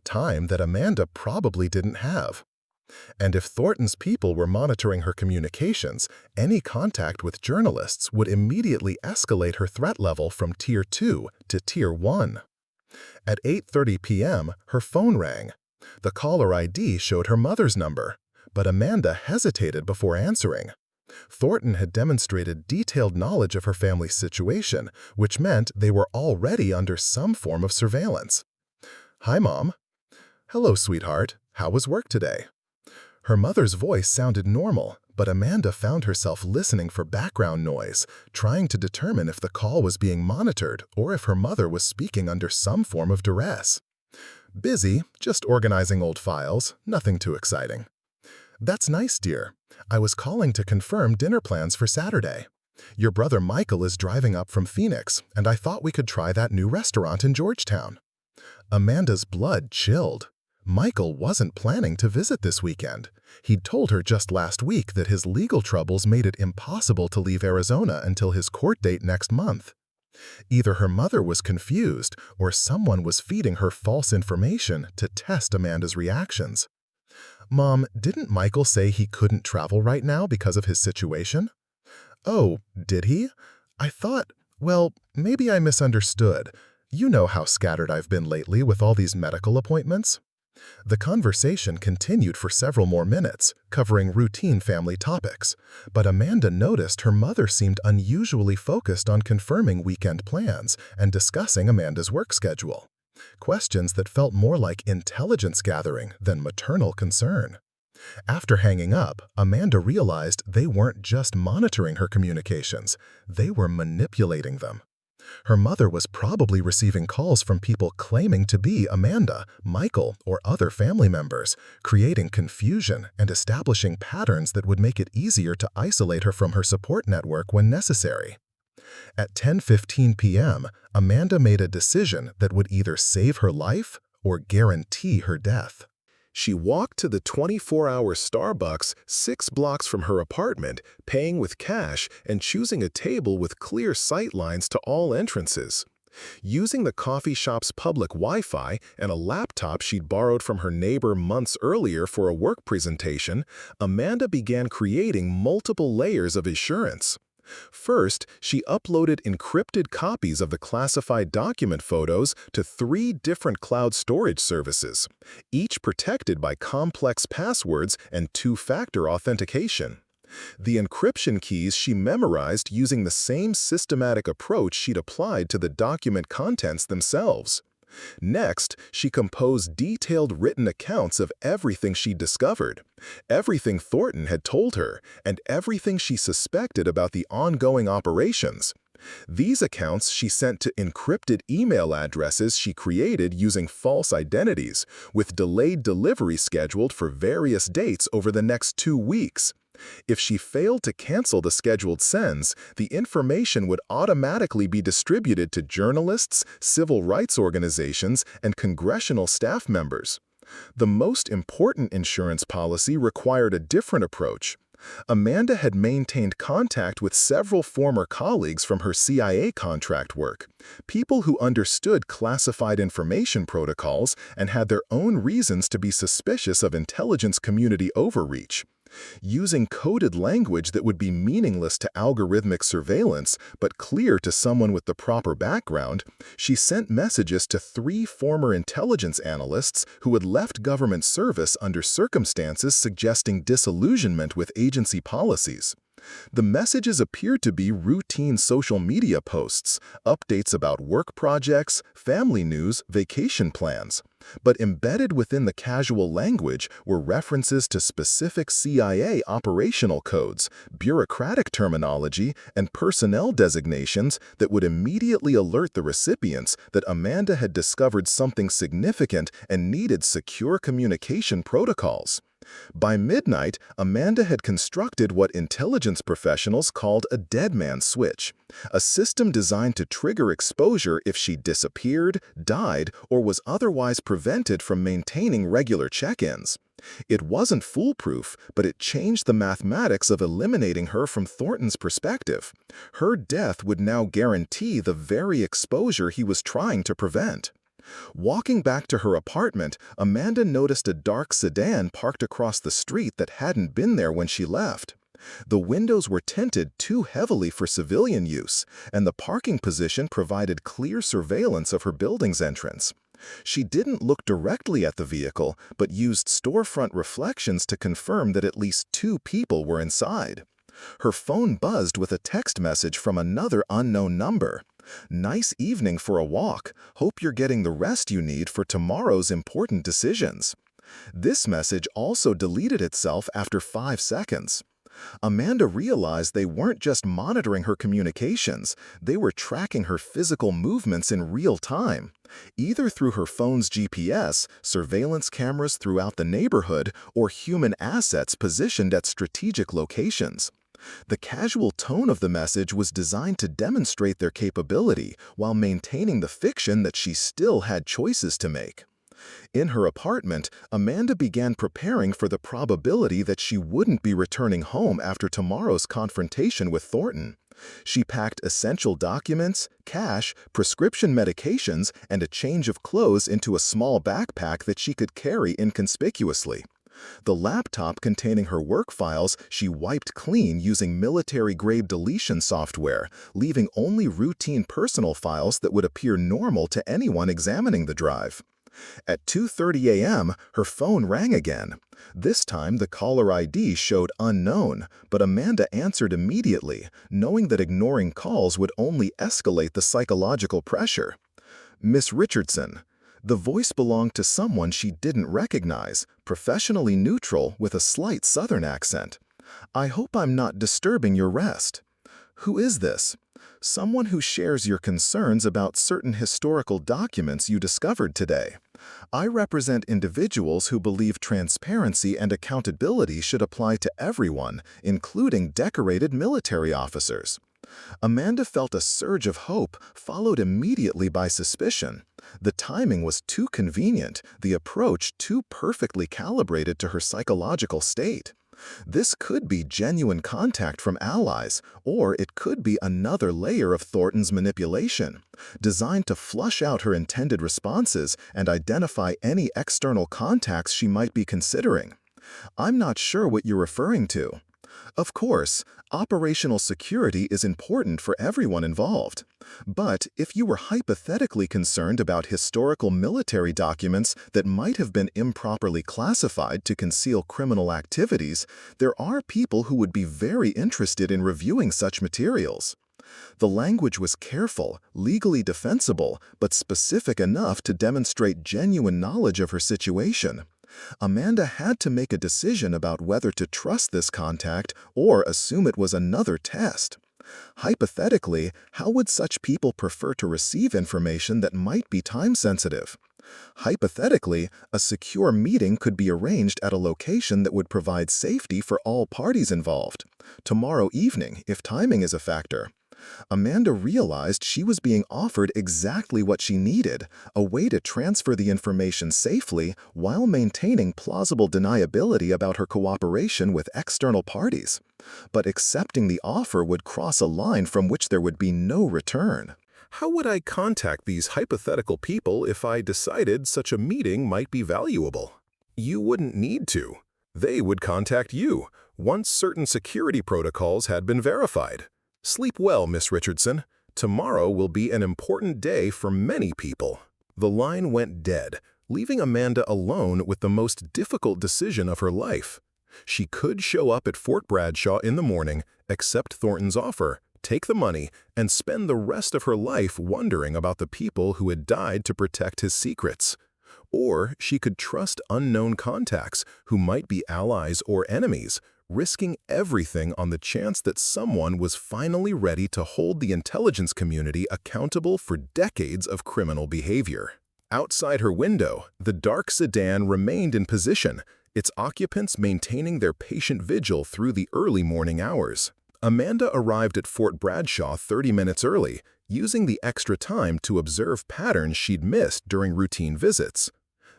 [SPEAKER 1] Time that Amanda probably didn't have. And if Thornton's people were monitoring her communications, any contact with journalists would immediately escalate her threat level from Tier 2 to Tier 1. At 8:30 p.m., her phone rang. The caller ID showed her mother's number, but Amanda hesitated before answering. Thornton had demonstrated detailed knowledge of her family's situation, which meant they were already under some form of surveillance. "Hi, Mom." "Hello, sweetheart. How was work today?" Her mother's voice sounded normal, but Amanda found herself listening for background noise, trying to determine if the call was being monitored or if her mother was speaking under some form of duress. Busy, just organizing old files, nothing too exciting. That's nice, dear. I was calling to confirm dinner plans for Saturday. Your brother Michael is driving up from Phoenix, and I thought we could try that new restaurant in Georgetown. Amanda's blood chilled. Michael wasn't planning to visit this weekend. He'd told her just last week that his legal troubles made it impossible to leave Arizona until his court date next month. Either her mother was confused or someone was feeding her false information to test Amanda's reactions. Mom, didn't Michael say he couldn't travel right now because of his situation? Oh, did he? I thought, well, maybe I misunderstood. You know how scattered I've been lately with all these medical appointments. The conversation continued for several more minutes, covering routine family topics, but Amanda noticed her mother seemed unusually focused on confirming weekend plans and discussing Amanda's work schedule. Questions that felt more like intelligence gathering than maternal concern. After hanging up, Amanda realized they weren't just monitoring her communications, they were manipulating them. Her mother was probably receiving calls from people claiming to be Amanda, Michael, or other family members, creating confusion and establishing patterns that would make it easier to isolate her from her support network when necessary. At 10:15 p.m., Amanda made a decision that would either save her life or guarantee her death. She walked to the 24-hour Starbucks 6 blocks from her apartment, paying with cash and choosing a table with clear sight lines to all entrances. Using the coffee shop's public Wi-Fi and a laptop she'd borrowed from her neighbor months earlier for a work presentation, Amanda began creating multiple layers of assurance. First, she uploaded encrypted copies of the classified document photos to 3 different cloud storage services, each protected by complex passwords and 2-factor authentication. The encryption keys she memorized using the same systematic approach she'd applied to the document contents themselves. Next, she composed detailed written accounts of everything she'd discovered, everything Thornton had told her, and everything she suspected about the ongoing operations. These accounts she sent to encrypted email addresses she created using false identities, with delayed delivery scheduled for various dates over the next 2 weeks. If she failed to cancel the scheduled sends, the information would automatically be distributed to journalists, civil rights organizations, and congressional staff members. The most important insurance policy required a different approach. Amanda had maintained contact with several former colleagues from her CIA contract work, people who understood classified information protocols and had their own reasons to be suspicious of intelligence community overreach. Using coded language that would be meaningless to algorithmic surveillance but clear to someone with the proper background, she sent messages to 3 former intelligence analysts who had left government service under circumstances suggesting disillusionment with agency policies. The messages appeared to be routine social media posts, updates about work projects, family news, vacation plans. But embedded within the casual language were references to specific CIA operational codes, bureaucratic terminology, and personnel designations that would immediately alert the recipients that Amanda had discovered something significant and needed secure communication protocols. By midnight, Amanda had constructed what intelligence professionals called a dead man switch, a system designed to trigger exposure if she disappeared, died, or was otherwise prevented from maintaining regular check-ins. It wasn't foolproof, but it changed the mathematics of eliminating her from Thornton's perspective. Her death would now guarantee the very exposure he was trying to prevent. Walking back to her apartment, Amanda noticed a dark sedan parked across the street that hadn't been there when she left. The windows were tinted too heavily for civilian use, and the parking position provided clear surveillance of her building's entrance. She didn't look directly at the vehicle, but used storefront reflections to confirm that at least 2 people were inside. Her phone buzzed with a text message from another unknown number. "Nice evening for a walk. Hope you're getting the rest you need for tomorrow's important decisions." This message also deleted itself after 5 seconds. Amanda realized they weren't just monitoring her communications, they were tracking her physical movements in real time, either through her phone's GPS, surveillance cameras throughout the neighborhood, or human assets positioned at strategic locations. The casual tone of the message was designed to demonstrate their capability while maintaining the fiction that she still had choices to make. In her apartment, Amanda began preparing for the probability that she wouldn't be returning home after tomorrow's confrontation with Thornton. She packed essential documents, cash, prescription medications, and a change of clothes into a small backpack that she could carry inconspicuously. The laptop containing her work files she wiped clean using military-grade deletion software, leaving only routine personal files that would appear normal to anyone examining the drive. At 2:30 a.m., her phone rang again. This time, the caller ID showed unknown, but Amanda answered immediately, knowing that ignoring calls would only escalate the psychological pressure. Miss Richardson. The voice belonged to someone she didn't recognize, professionally neutral with a slight Southern accent. I hope I'm not disturbing your rest. Who is this? Someone who shares your concerns about certain historical documents you discovered today. I represent individuals who believe transparency and accountability should apply to everyone, including decorated military officers. Amanda felt a surge of hope, followed immediately by suspicion. The timing was too convenient, the approach too perfectly calibrated to her psychological state. This could be genuine contact from allies, or it could be another layer of Thornton's manipulation, designed to flush out her intended responses and identify any external contacts she might be considering. I'm not sure what you're referring to. Of course, operational security is important for everyone involved. But if you were hypothetically concerned about historical military documents that might have been improperly classified to conceal criminal activities, there are people who would be very interested in reviewing such materials. The language was careful, legally defensible, but specific enough to demonstrate genuine knowledge of her situation. Amanda had to make a decision about whether to trust this contact or assume it was another test. Hypothetically, how would such people prefer to receive information that might be time-sensitive? Hypothetically, a secure meeting could be arranged at a location that would provide safety for all parties involved. Tomorrow evening, if timing is a factor. Amanda realized she was being offered exactly what she needed, a way to transfer the information safely while maintaining plausible deniability about her cooperation with external parties. But accepting the offer would cross a line from which there would be no return.
[SPEAKER 3] How would I contact these hypothetical people if I decided such a meeting might be valuable? You wouldn't need to. They would contact you, once certain security protocols had been verified. Sleep well, Miss Richardson. Tomorrow will be an important day for many people. The line went dead, leaving Amanda alone with the most difficult decision of her life. She could show up at Fort Bradshaw in the morning, accept Thornton's offer, take the money, and spend the rest of her life wondering about the people who had died to protect his secrets. Or she could trust unknown contacts who might be allies or enemies, risking everything on the chance that someone was finally ready to hold the intelligence community accountable for decades of criminal behavior. Outside her window, the dark sedan remained in position, its occupants maintaining their patient vigil through the early morning hours. Amanda arrived at Fort Bradshaw 30 minutes early, using the extra time to observe patterns she'd missed during routine visits.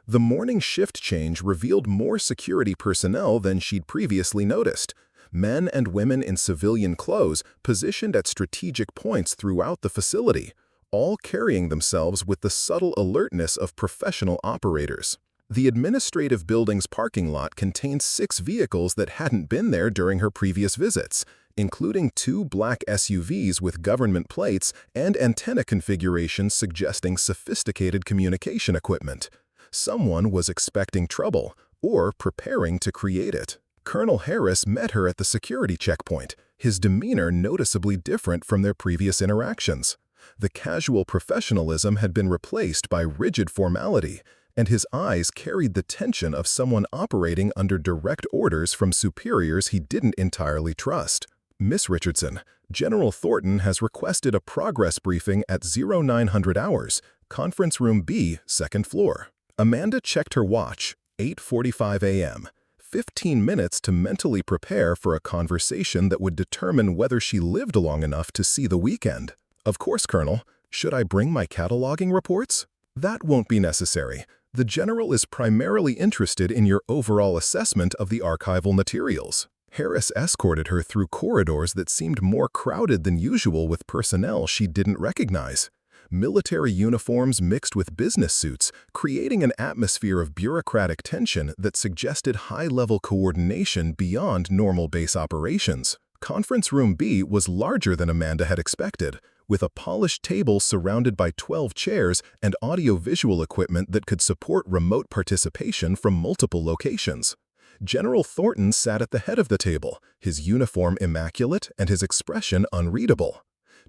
[SPEAKER 3] The morning shift change revealed more security personnel than she'd previously noticed. Men and women in civilian clothes positioned at strategic points throughout the facility, all carrying themselves with the subtle alertness of professional operators. The administrative building's parking lot contained 6 vehicles that hadn't been there during her previous visits, including 2 black SUVs with government plates and antenna configurations suggesting sophisticated communication equipment. Someone was expecting trouble, or preparing to create it. Colonel Harris met her at the security checkpoint, his demeanor noticeably different from their previous interactions. The casual professionalism had been replaced by rigid formality, and his eyes carried the tension of someone operating under direct orders from superiors he didn't entirely trust. "Miss Richardson, General Thornton has requested a progress briefing at 0900 hours, Conference Room B, second floor." Amanda checked her watch, 8:45 a.m., 15 minutes to mentally prepare for a conversation that would determine whether she lived long enough to see the weekend. "Of course, Colonel. Should I bring my cataloging reports?" "That won't be necessary. The General is primarily interested in your overall assessment of the archival materials." Harris escorted her through corridors that seemed more crowded than usual with personnel she didn't recognize. Military uniforms mixed with business suits, creating an atmosphere of bureaucratic tension that suggested high-level coordination beyond normal base operations. Conference Room B was larger than Amanda had expected, with a polished table surrounded by 12 chairs and audio-visual equipment that could support remote participation from multiple locations. General Thornton sat at the head of the table, his uniform immaculate and his expression unreadable.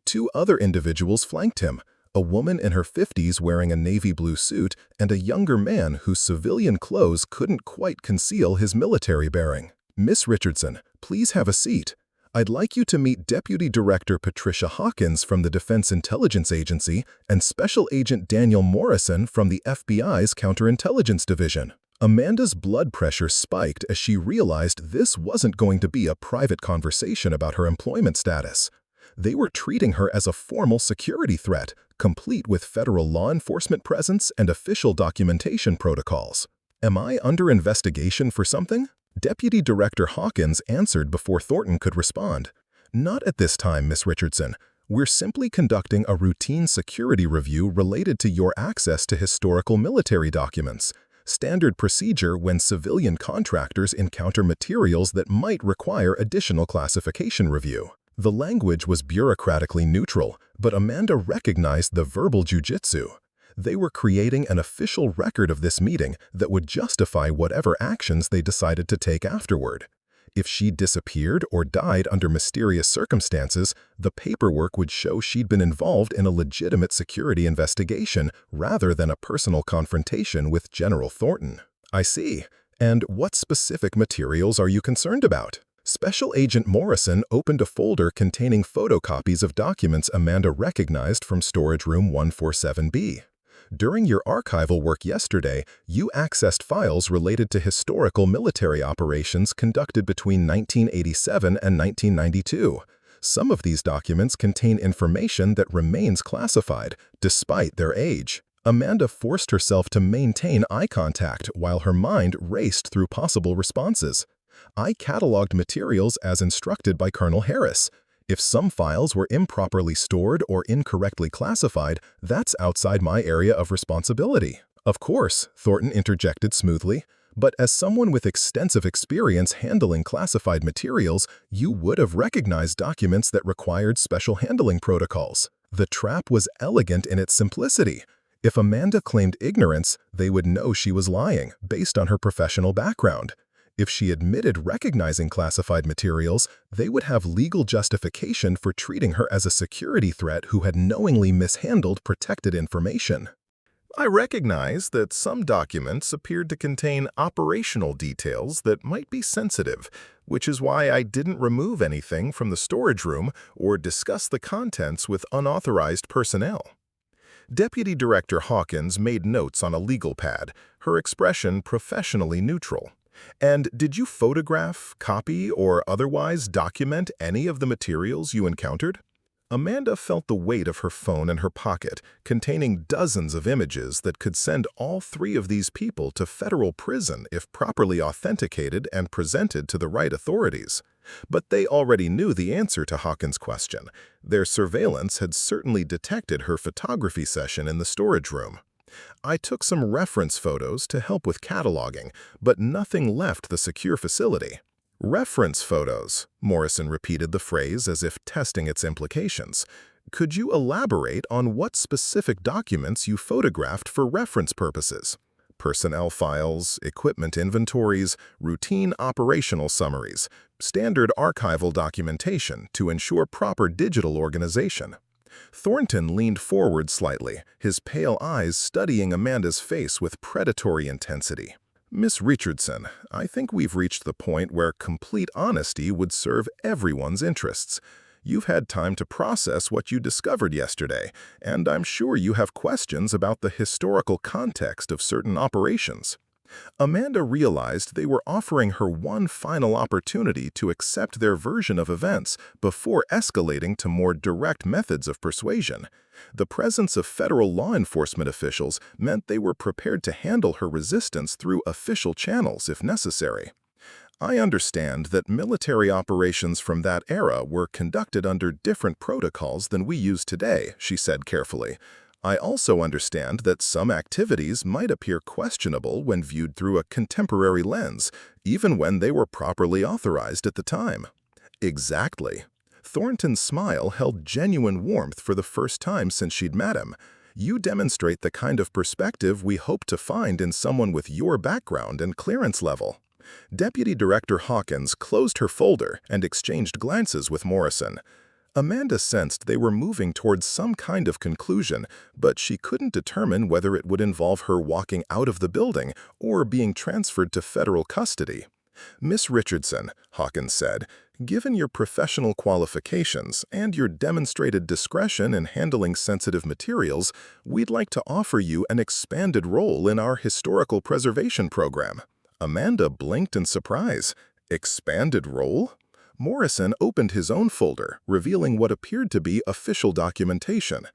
[SPEAKER 3] Two other individuals flanked him, a woman in her 50s wearing a navy blue suit and a younger man whose civilian clothes couldn't quite conceal his military bearing. "Miss Richardson, please have a seat. I'd like you to meet Deputy Director Patricia Hawkins from the Defense Intelligence Agency and Special Agent Daniel Morrison from the FBI's Counterintelligence Division." Amanda's blood pressure spiked as she realized this wasn't going to be a private conversation about her employment status. They were treating her as a formal security threat, complete with federal law enforcement presence and official documentation protocols. "Am I under investigation for something?" Deputy Director Hawkins answered before Thornton could respond. "Not at this time, Miss Richardson. We're simply conducting a routine security review related to your access to historical military documents. Standard procedure when civilian contractors encounter materials that might require additional classification review." The language was bureaucratically neutral, but Amanda recognized the verbal jujitsu. They were creating an official record of this meeting that would justify whatever actions they decided to take afterward. If she disappeared or died under mysterious circumstances, the paperwork would show she'd been involved in a legitimate security investigation rather than a personal confrontation with General Thornton. "I see. And what specific materials are you concerned about?" Special Agent Morrison opened a folder containing photocopies of documents Amanda recognized from Storage Room 147B. "During your archival work yesterday, you accessed files related to historical military operations conducted between 1987 and 1992. Some of these documents contain information that remains classified, despite their age." Amanda forced herself to maintain eye contact while her mind raced through possible responses. "I cataloged materials as instructed by Colonel Harris. If some files were improperly stored or incorrectly classified, that's outside my area of responsibility." "Of course," Thornton interjected smoothly, "but as someone with extensive experience handling classified materials, you would have recognized documents that required special handling protocols." The trap was elegant in its simplicity. If Amanda claimed ignorance, they would know she was lying, based on her professional background. If she admitted recognizing classified materials, they would have legal justification for treating her as a security threat who had knowingly mishandled protected information.
[SPEAKER 1] "I recognize that some documents appeared to contain operational details that might be sensitive, which is why I didn't remove anything from the storage room or discuss the contents with unauthorized personnel." Deputy Director Hawkins made notes on a legal pad, her expression professionally neutral. "And did you photograph, copy, or otherwise document any of the materials you encountered?" Amanda felt the weight of her phone in her pocket, containing dozens of images that could send all three of these people to federal prison if properly authenticated and presented to the right authorities. But they already knew the answer to Hawkins' question. Their surveillance had certainly detected her photography session in the storage room. "I took some reference photos to help with cataloging, but nothing left the secure facility." "Reference photos," Morrison repeated the phrase as if testing its implications. "Could you elaborate on what specific documents you photographed for reference purposes?" "Personnel files, equipment inventories, routine operational summaries, standard archival documentation to ensure proper digital organization."
[SPEAKER 3] Thornton leaned forward slightly, his pale eyes studying Amanda's face with predatory intensity. "Miss Richardson, I think we've reached the point where complete honesty would serve everyone's interests. You've had time to process what you discovered yesterday, and I'm sure you have questions about the historical context of certain operations." Amanda realized they were offering her one final opportunity to accept their version of events before escalating to more direct methods of persuasion. The presence of federal law enforcement officials meant they were prepared to handle her resistance through official channels if necessary. "I understand that military operations from that era were conducted under different protocols than we use today," she said carefully. "I also understand that some activities might appear questionable when viewed through a contemporary lens, even when they were properly authorized at the time." Exactly. Thornton's smile held genuine warmth for the first time since she'd met him. "You demonstrate the kind of perspective we hope to find in someone with your background and clearance level." Deputy Director Hawkins closed her folder and exchanged glances with Morrison. Amanda sensed they were moving towards some kind of conclusion, but she couldn't determine whether it would involve her walking out of the building or being transferred to federal custody. "Miss Richardson," Hawkins said, "given your professional qualifications and your demonstrated discretion in handling sensitive materials, we'd like to offer you an expanded role in our historical preservation program." Amanda blinked in surprise. Expanded role? Morrison opened his own folder, revealing what appeared to be official documentation.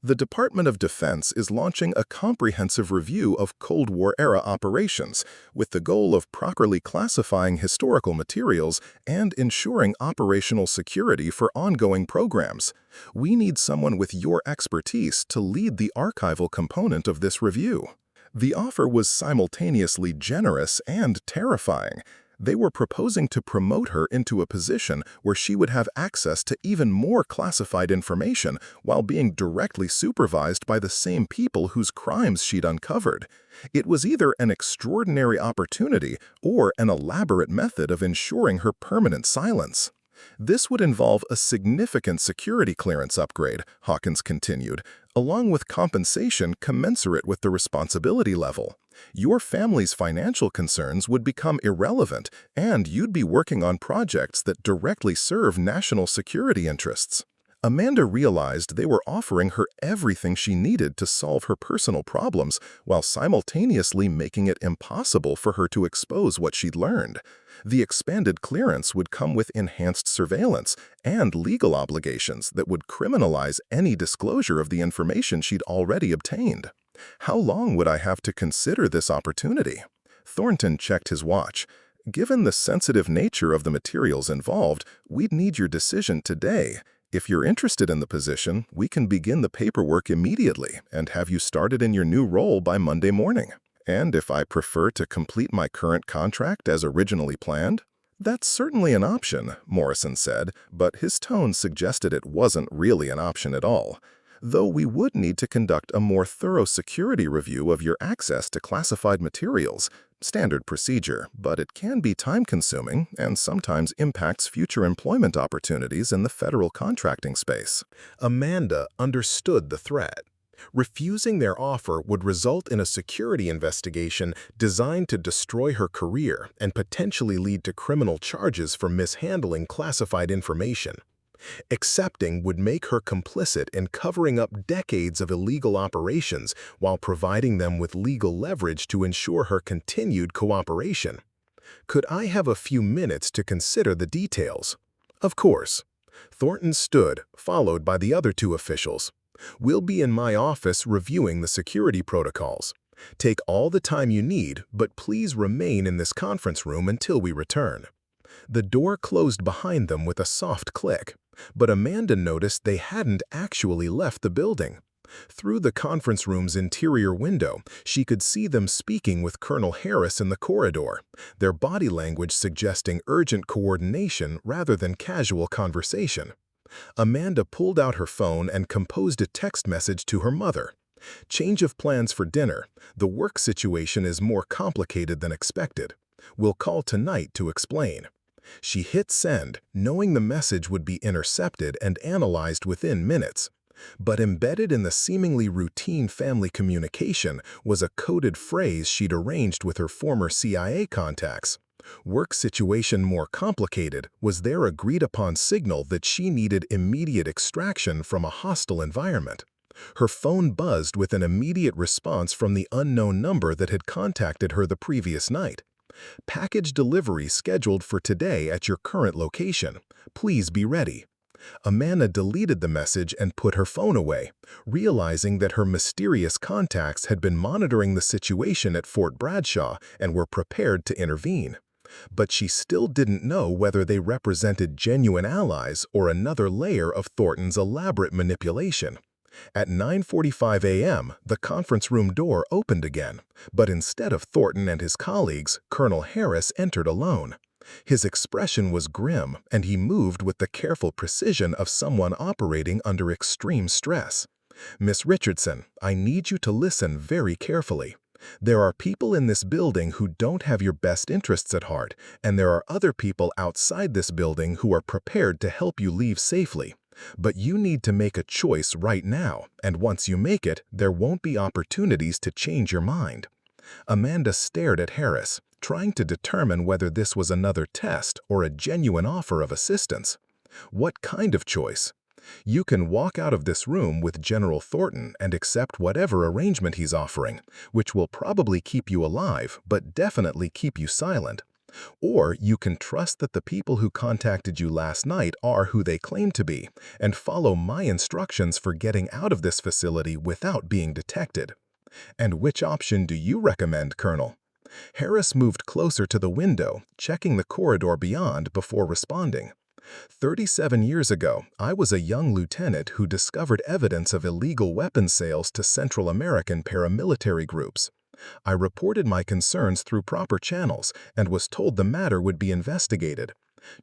[SPEAKER 3] The Department of Defense is launching a comprehensive review of Cold War-era operations, with the goal of properly classifying historical materials and ensuring operational security for ongoing programs. We need someone with your expertise to lead the archival component of this review. The offer was simultaneously generous and terrifying. They were proposing to promote her into a position where she would have access to even more classified information while being directly supervised by the same people whose crimes she'd uncovered. It was either an extraordinary opportunity or an elaborate method of ensuring her permanent silence. "This would involve a significant security clearance upgrade," Hawkins continued, "along with compensation commensurate with the responsibility level. Your family's financial concerns would become irrelevant, and you'd be working on projects that directly serve national security interests." Amanda realized they were offering her everything she needed to solve her personal problems while simultaneously making it impossible for her to expose what she'd learned. The expanded clearance would come with enhanced surveillance and legal obligations that would criminalize any disclosure of the information she'd already obtained. "How long would I have to consider this opportunity?" Thornton checked his watch. "Given the sensitive nature of the materials involved, we'd need your decision today. If you're interested in the position, we can begin the paperwork immediately and have you started in your new role by Monday morning. And if I prefer to complete my current contract as originally planned?" "That's certainly an option," Morrison said, but his tone suggested it wasn't really an option at all. "Though we would need to conduct a more thorough security review of your access to classified materials. Standard procedure, but it can be time-consuming and sometimes impacts future employment opportunities in the federal contracting space." Amanda understood the threat. Refusing their offer would result in a security investigation designed to destroy her career and potentially lead to criminal charges for mishandling classified information. Accepting would make her complicit in covering up decades of illegal operations while providing them with legal leverage to ensure her continued cooperation. "Could I have a few minutes to consider the details?" "Of course." Thornton stood, followed by the other two officials. "We'll be in my office reviewing the security protocols. Take all the time you need, but please remain in this conference room until we return." The door closed behind them with a soft click, but Amanda noticed they hadn't actually left the building. Through the conference room's interior window, she could see them speaking with Colonel Harris in the corridor, their body language suggesting urgent coordination rather than casual conversation. Amanda pulled out her phone and composed a text message to her mother. "Change of plans for dinner. The work situation is more complicated than expected. We'll call tonight to explain." She hit send, knowing the message would be intercepted and analyzed within minutes. But embedded in the seemingly routine family communication was a coded phrase she'd arranged with her former CIA contacts. Work situation more complicated was their agreed-upon signal that she needed immediate extraction from a hostile environment. Her phone buzzed with an immediate response from the unknown number that had contacted her the previous night. Package delivery scheduled for today at your current location. Please be ready. Amanda deleted the message and put her phone away, realizing that her mysterious contacts had been monitoring the situation at Fort Bradshaw and were prepared to intervene. But she still didn't know whether they represented genuine allies or another layer of Thornton's elaborate manipulation. At 9:45 a.m., the conference room door opened again, but instead of Thornton and his colleagues, Colonel Harris entered alone. His expression was grim, and he moved with the careful precision of someone operating under extreme stress. "Miss Richardson, I need you to listen very carefully. There are people in this building who don't have your best interests at heart, and there are other people outside this building who are prepared to help you leave safely. But you need to make a choice right now, and once you make it, there won't be opportunities to change your mind." Amanda stared at Harris, trying to determine whether this was another test or a genuine offer of assistance. What kind of choice? You can walk out of this room with General Thornton and accept whatever arrangement he's offering, which will probably keep you alive, but definitely keep you silent. Or you can trust that the people who contacted you last night are who they claim to be, and follow my instructions for getting out of this facility without being detected. And which option do you recommend, Colonel? Harris moved closer to the window, checking the corridor beyond before responding. 37 years ago, I was a young lieutenant who discovered evidence of illegal weapons sales to Central American paramilitary groups. I reported my concerns through proper channels and was told the matter would be investigated.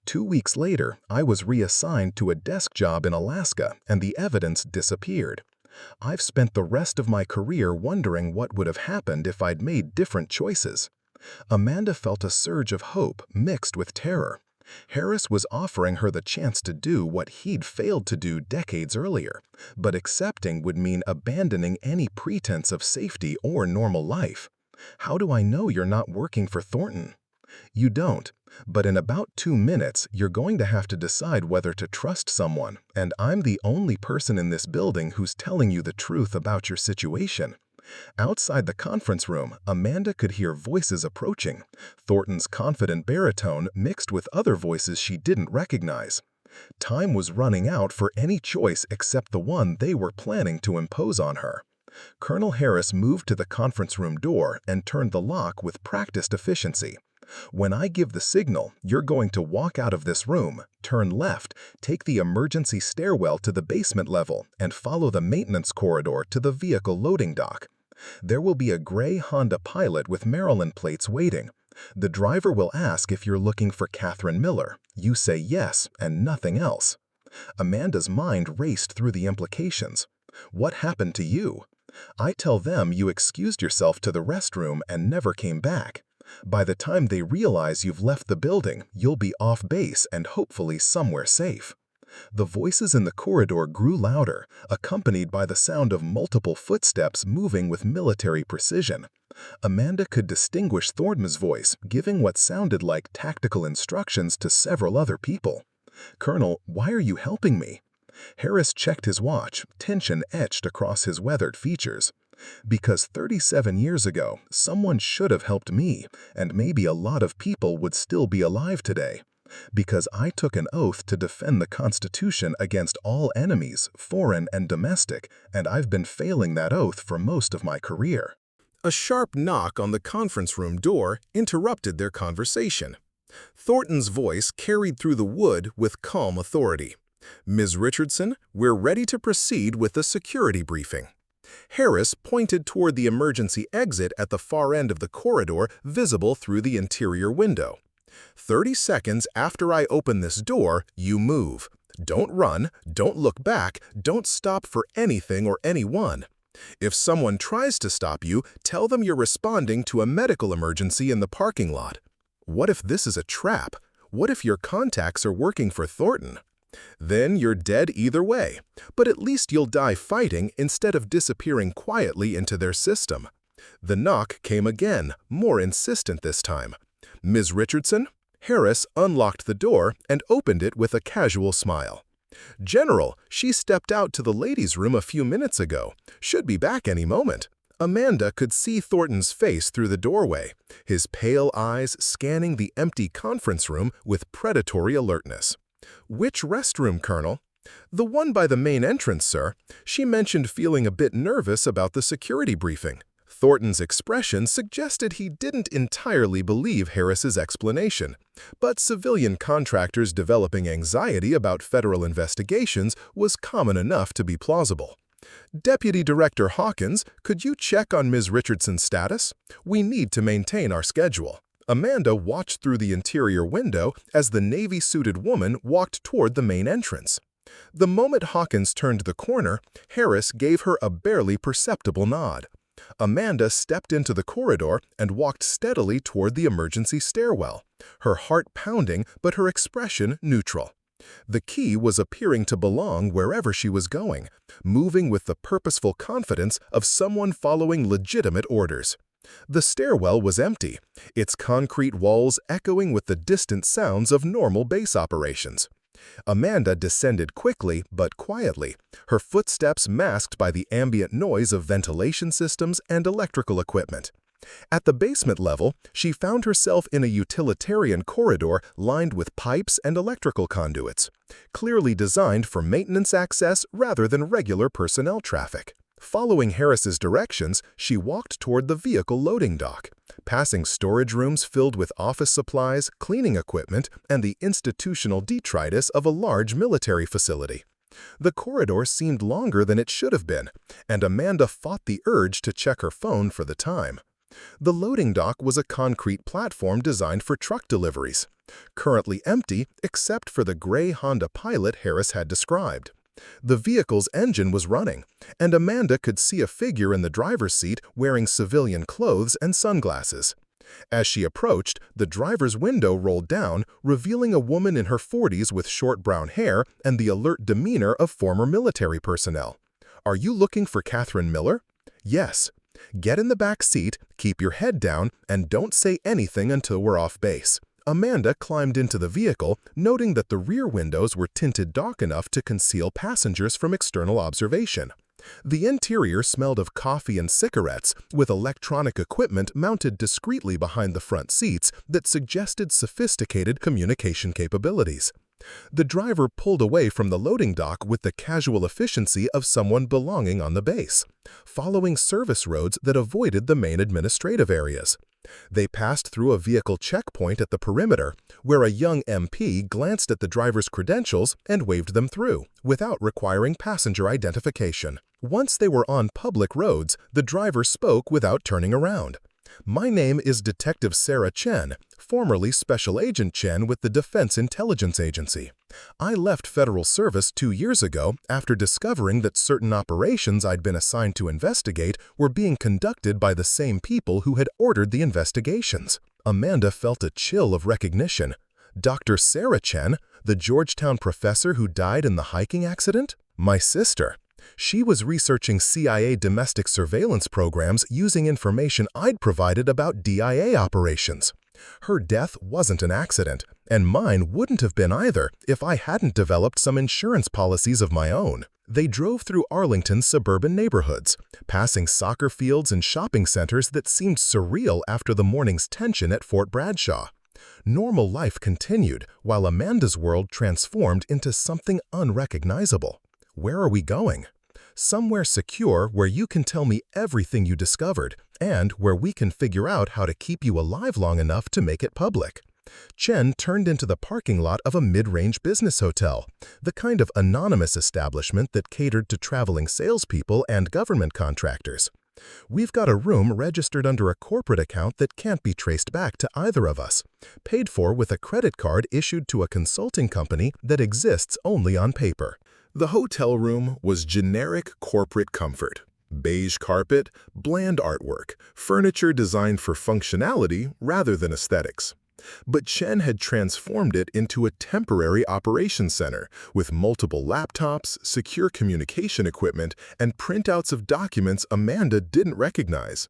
[SPEAKER 3] 2 weeks later, I was reassigned to a desk job in Alaska and the evidence disappeared. I've spent the rest of my career wondering what would have happened if I'd made different choices. Amanda felt a surge of hope mixed with terror. Harris was offering her the chance to do what he'd failed to do decades earlier, but accepting would mean abandoning any pretense of safety or normal life. "How do I know you're not working for Thornton?" You don't, but in about 2 minutes, you're going to have to decide whether to trust someone, and I'm the only person in this building who's telling you the truth about your situation. Outside the conference room, Amanda could hear voices approaching, Thornton's confident baritone mixed with other voices she didn't recognize. Time was running out for any choice except the one they were planning to impose on her. Colonel Harris moved to the conference room door and turned the lock with practiced efficiency. "When I give the signal, you're going to walk out of this room, turn left, take the emergency stairwell to the basement level, and follow the maintenance corridor to the vehicle loading dock. There will be a gray Honda Pilot with Maryland plates waiting. The driver will ask if you're looking for Catherine Miller. You say yes and nothing else." Amanda's mind raced through the implications. What happened to you? I tell them you excused yourself to the restroom and never came back. By the time they realize you've left the building, you'll be off base and hopefully somewhere safe. The voices in the corridor grew louder, accompanied by the sound of multiple footsteps moving with military precision. Amanda could distinguish Thornton's voice, giving what sounded like tactical instructions to several other people. "Colonel, why are you helping me?" Harris checked his watch, tension etched across his weathered features. "Because 37 years ago, someone should have helped me, and maybe a lot of people would still be alive today. Because I took an oath to defend the Constitution against all enemies, foreign and domestic, and I've been failing that oath for most of my career." A sharp knock on the conference room door interrupted their conversation. Thornton's voice carried through the wood with calm authority. "Ms. Richardson, we're ready to proceed with the security briefing." Harris pointed toward the emergency exit at the far end of the corridor visible through the interior window. 30 seconds after I open this door, you move. Don't run, don't look back, don't stop for anything or anyone. If someone tries to stop you, tell them you're responding to a medical emergency in the parking lot. What if this is a trap? What if your contacts are working for Thornton? Then you're dead either way, but at least you'll die fighting instead of disappearing quietly into their system. The knock came again, more insistent this time. Ms. Richardson? Harris unlocked the door and opened it with a casual smile. General, she stepped out to the ladies' room a few minutes ago. Should be back any moment. Amanda could see Thornton's face through the doorway, his pale eyes scanning the empty conference room with predatory alertness. Which restroom, Colonel? The one by the main entrance, sir. She mentioned feeling a bit nervous about the security briefing. Thornton's expression suggested he didn't entirely believe Harris's explanation, but civilian contractors developing anxiety about federal investigations was common enough to be plausible. Deputy Director Hawkins, could you check on Ms. Richardson's status? We need to maintain our schedule. Amanda watched through the interior window as the navy-suited woman walked toward the main entrance. The moment Hawkins turned the corner, Harris gave her a barely perceptible nod. Amanda stepped into the corridor and walked steadily toward the emergency stairwell, her heart pounding but her expression neutral. The key was appearing to belong wherever she was going, moving with the purposeful confidence of someone following legitimate orders. The stairwell was empty, its concrete walls echoing with the distant sounds of normal base operations. Amanda descended quickly but quietly, her footsteps masked by the ambient noise of ventilation systems and electrical equipment. At the basement level, she found herself in a utilitarian corridor lined with pipes and electrical conduits, clearly designed for maintenance access rather than regular personnel traffic. Following Harris's directions, she walked toward the vehicle loading dock, passing storage rooms filled with office supplies, cleaning equipment, and the institutional detritus of a large military facility. The corridor seemed longer than it should have been, and Amanda fought the urge to check her phone for the time. The loading dock was a concrete platform designed for truck deliveries, currently empty except for the gray Honda Pilot Harris had described. The vehicle's engine was running, and Amanda could see a figure in the driver's seat wearing civilian clothes and sunglasses. As she approached, the driver's window rolled down, revealing a woman in her 40s with short brown hair and the alert demeanor of former military personnel. "Are you looking for Catherine Miller?" "Yes." "Get in the back seat, keep your head down, and don't say anything until we're off base." Amanda climbed into the vehicle, noting that the rear windows were tinted dark enough to conceal passengers from external observation. The interior smelled of coffee and cigarettes, with electronic equipment mounted discreetly behind the front seats that suggested sophisticated communication capabilities. The driver pulled away from the loading dock with the casual efficiency of someone belonging on the base, following service roads that avoided the main administrative areas. They passed through a vehicle checkpoint at the perimeter, where a young MP glanced at the driver's credentials and waved them through, without requiring passenger identification. Once they were on public roads, the driver spoke without turning around. "My name is Detective Sarah Chen, formerly Special Agent Chen with the Defense Intelligence Agency. I left federal service 2 years ago after discovering that certain operations I'd been assigned to investigate were being conducted by the same people who had ordered the investigations." Amanda felt a chill of recognition. Dr. Sarah Chen, the Georgetown professor who died in the hiking accident? My sister. She was researching CIA domestic surveillance programs using information I'd provided about DIA operations. Her death wasn't an accident, and mine wouldn't have been either if I hadn't developed some insurance policies of my own. They drove through Arlington's suburban neighborhoods, passing soccer fields and shopping centers that seemed surreal after the morning's tension at Fort Bradshaw. Normal life continued, while Amanda's world transformed into something unrecognizable. Where are we going? Somewhere secure where you can tell me everything you discovered, and where we can figure out how to keep you alive long enough to make it public. Chen turned into the parking lot of a mid-range business hotel, the kind of anonymous establishment that catered to traveling salespeople and government contractors. "We've got a room registered under a corporate account that can't be traced back to either of us, paid for with a credit card issued to a consulting company that exists only on paper." The hotel room was generic corporate comfort. Beige carpet, bland artwork, furniture designed for functionality rather than aesthetics. But Chen had transformed it into a temporary operations center with multiple laptops, secure communication equipment, and printouts of documents Amanda didn't recognize.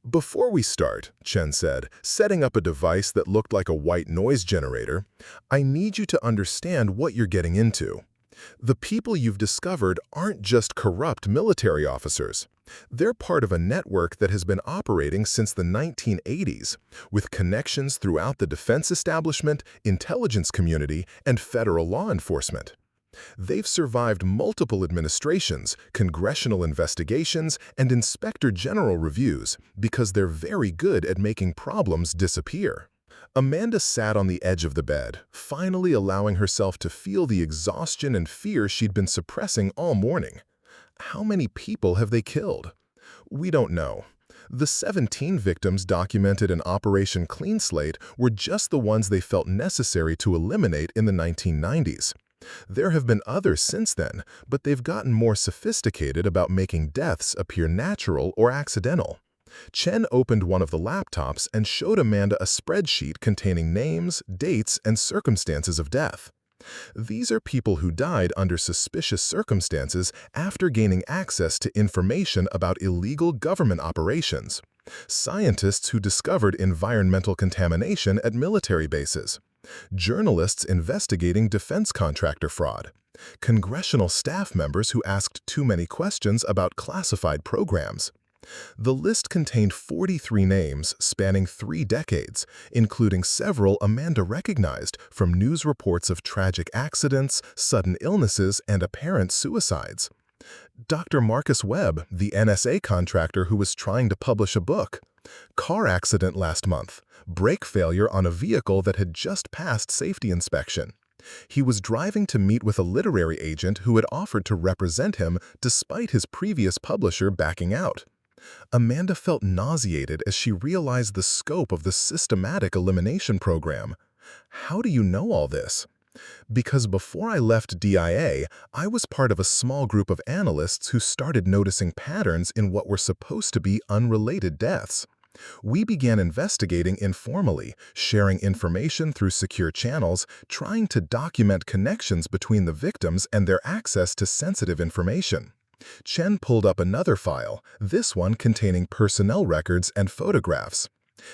[SPEAKER 3] "Before we start," Chen said, setting up a device that looked like a white noise generator, "I need you to understand what you're getting into. The people you've discovered aren't just corrupt military officers. They're part of a network that has been operating since the 1980s, with connections throughout the defense establishment, intelligence community, and federal law enforcement. They've survived multiple administrations, congressional investigations, and inspector general reviews because they're very good at making problems disappear." Amanda sat on the edge of the bed, finally allowing herself to feel the exhaustion and fear she'd been suppressing all morning. How many people have they killed? We don't know. The 17 victims documented in Operation Clean Slate were just the ones they felt necessary to eliminate in the 1990s. There have been others since then, but they've gotten more sophisticated about making deaths appear natural or accidental. Chen opened one of the laptops and showed Amanda a spreadsheet containing names, dates, and circumstances of death. These are people who died under suspicious circumstances after gaining access to information about illegal government operations. Scientists who discovered environmental contamination at military bases. Journalists investigating defense contractor fraud. Congressional staff members who asked too many questions about classified programs. The list contained 43 names spanning 3 decades, including several Amanda recognized from news reports of tragic accidents, sudden illnesses, and apparent suicides. Dr. Marcus Webb, the NSA contractor who was trying to publish a book. Car accident last month. Brake failure on a vehicle that had just passed safety inspection. He was driving to meet with a literary agent who had offered to represent him despite his previous publisher backing out. Amanda felt nauseated as she realized the scope of the systematic elimination program. How do you know all this? Because before I left DIA, I was part of a small group of analysts who started noticing patterns in what were supposed to be unrelated deaths. We began investigating informally, sharing information through secure channels, trying to document connections between the victims and their access to sensitive information. Chen pulled up another file, this one containing personnel records and photographs.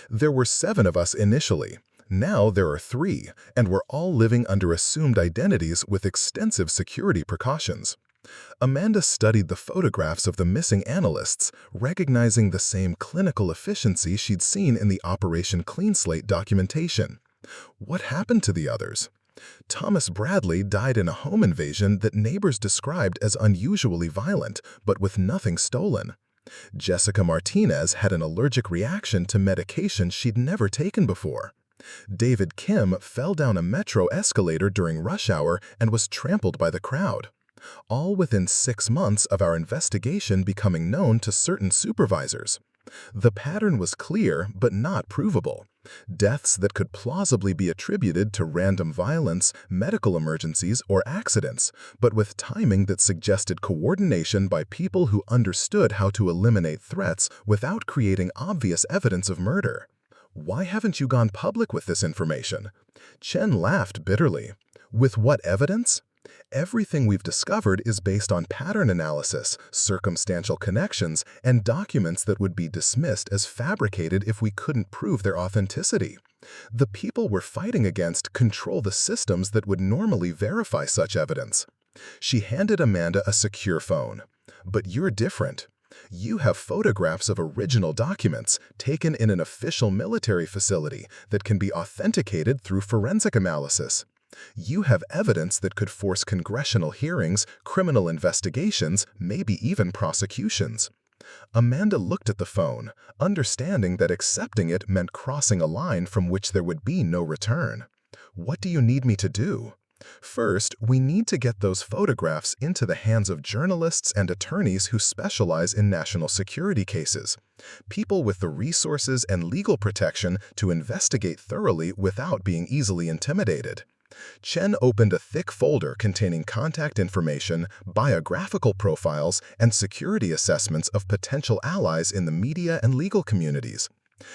[SPEAKER 3] There were 7 of us initially. Now there are 3, and we're all living under assumed identities with extensive security precautions. Amanda studied the photographs of the missing analysts, recognizing the same clinical efficiency she'd seen in the Operation Clean Slate documentation. What happened to the others? Thomas Bradley died in a home invasion that neighbors described as unusually violent, but with nothing stolen. Jessica Martinez had an allergic reaction to medication she'd never taken before. David Kim fell down a metro escalator during rush hour and was trampled by the crowd. All within 6 months of our investigation becoming known to certain supervisors. The pattern was clear but not provable. Deaths that could plausibly be attributed to random violence, medical emergencies, or accidents, but with timing that suggested coordination by people who understood how to eliminate threats without creating obvious evidence of murder. Why haven't you gone public with this information? Chen laughed bitterly. With what evidence? Everything we've discovered is based on pattern analysis, circumstantial connections, and documents that would be dismissed as fabricated if we couldn't prove their authenticity. The people we're fighting against control the systems that would normally verify such evidence. She handed Amanda a secure phone. But you're different. You have photographs of original documents taken in an official military facility that can be authenticated through forensic analysis. You have evidence that could force congressional hearings, criminal investigations, maybe even prosecutions. Amanda looked at the phone, understanding that accepting it meant crossing a line from which there would be no return. What do you need me to do? First, we need to get those photographs into the hands of journalists and attorneys who specialize in national security cases. People with the resources and legal protection to investigate thoroughly without being easily intimidated. Chen opened a thick folder containing contact information, biographical profiles, and security assessments of potential allies in the media and legal communities.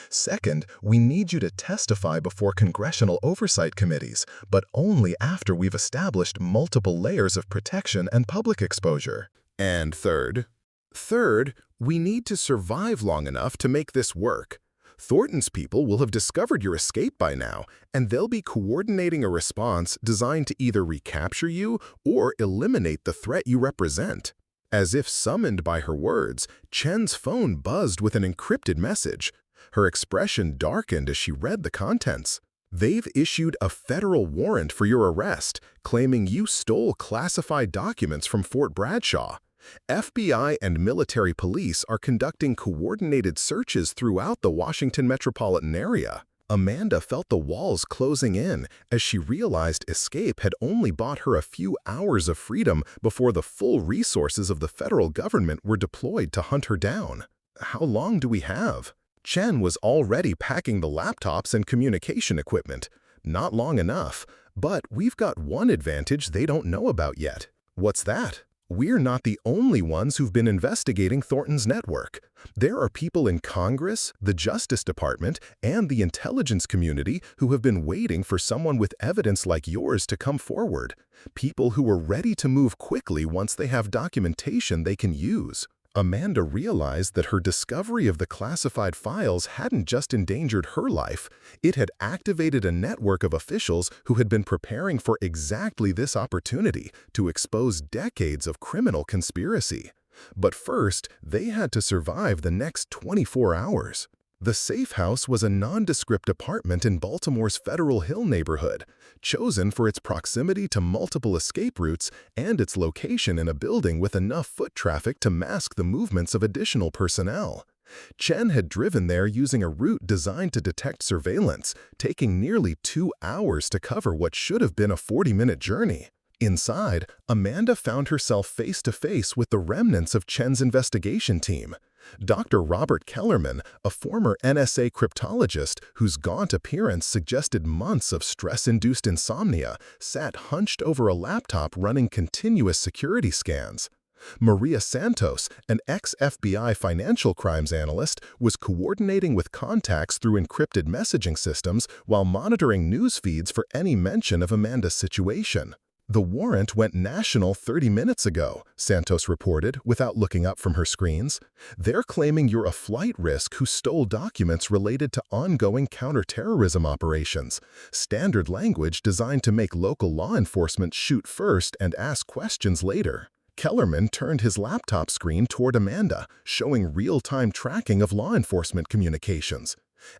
[SPEAKER 1] Second, we need you to testify before congressional oversight committees, but only after we've established multiple layers of protection and public exposure.
[SPEAKER 3] And third, we need to survive long enough to make this work. Thornton's people will have discovered your escape by now, and they'll be coordinating a response designed to either recapture you or eliminate the threat you represent. As if summoned by her words, Chen's phone buzzed with an encrypted message. Her expression darkened as she read the contents. They've issued a federal warrant for your arrest, claiming you stole classified documents from Fort Bradshaw. FBI and military police are conducting coordinated searches throughout the Washington metropolitan area. Amanda felt the walls closing in as she realized escape had only bought her a few hours of freedom before the full resources of the federal government were deployed to hunt her down. How long do we have? Chen was already packing the laptops and communication equipment. Not long enough, but we've got one advantage they don't know about yet. What's that? We're not the only ones who've been investigating Thornton's network. There are people in Congress, the Justice Department, and the intelligence community who have been waiting for someone with evidence like yours to come forward. People who are ready to move quickly once they have documentation they can use. Amanda realized that her discovery of the classified files hadn't just endangered her life, it had activated a network of officials who had been preparing for exactly this opportunity to expose decades of criminal conspiracy. But first, they had to survive the next 24 hours. The safe house was a nondescript apartment in Baltimore's Federal Hill neighborhood, chosen for its proximity to multiple escape routes and its location in a building with enough foot traffic to mask the movements of additional personnel. Chen had driven there using a route designed to detect surveillance, taking nearly 2 hours to cover what should have been a 40-minute journey. Inside, Amanda found herself face-to-face with the remnants of Chen's investigation team. Dr. Robert Kellerman, a former NSA cryptologist whose gaunt appearance suggested months of stress-induced insomnia, sat hunched over a laptop running continuous security scans. Maria Santos, an ex-FBI financial crimes analyst, was coordinating with contacts through encrypted messaging systems while monitoring news feeds for any mention of Amanda's situation. The warrant went national 30 minutes ago, Santos reported without looking up from her screens. They're claiming you're a flight risk who stole documents related to ongoing counterterrorism operations, standard language designed to make local law enforcement shoot first and ask questions later. Kellerman turned his laptop screen toward Amanda, showing real-time tracking of law enforcement communications.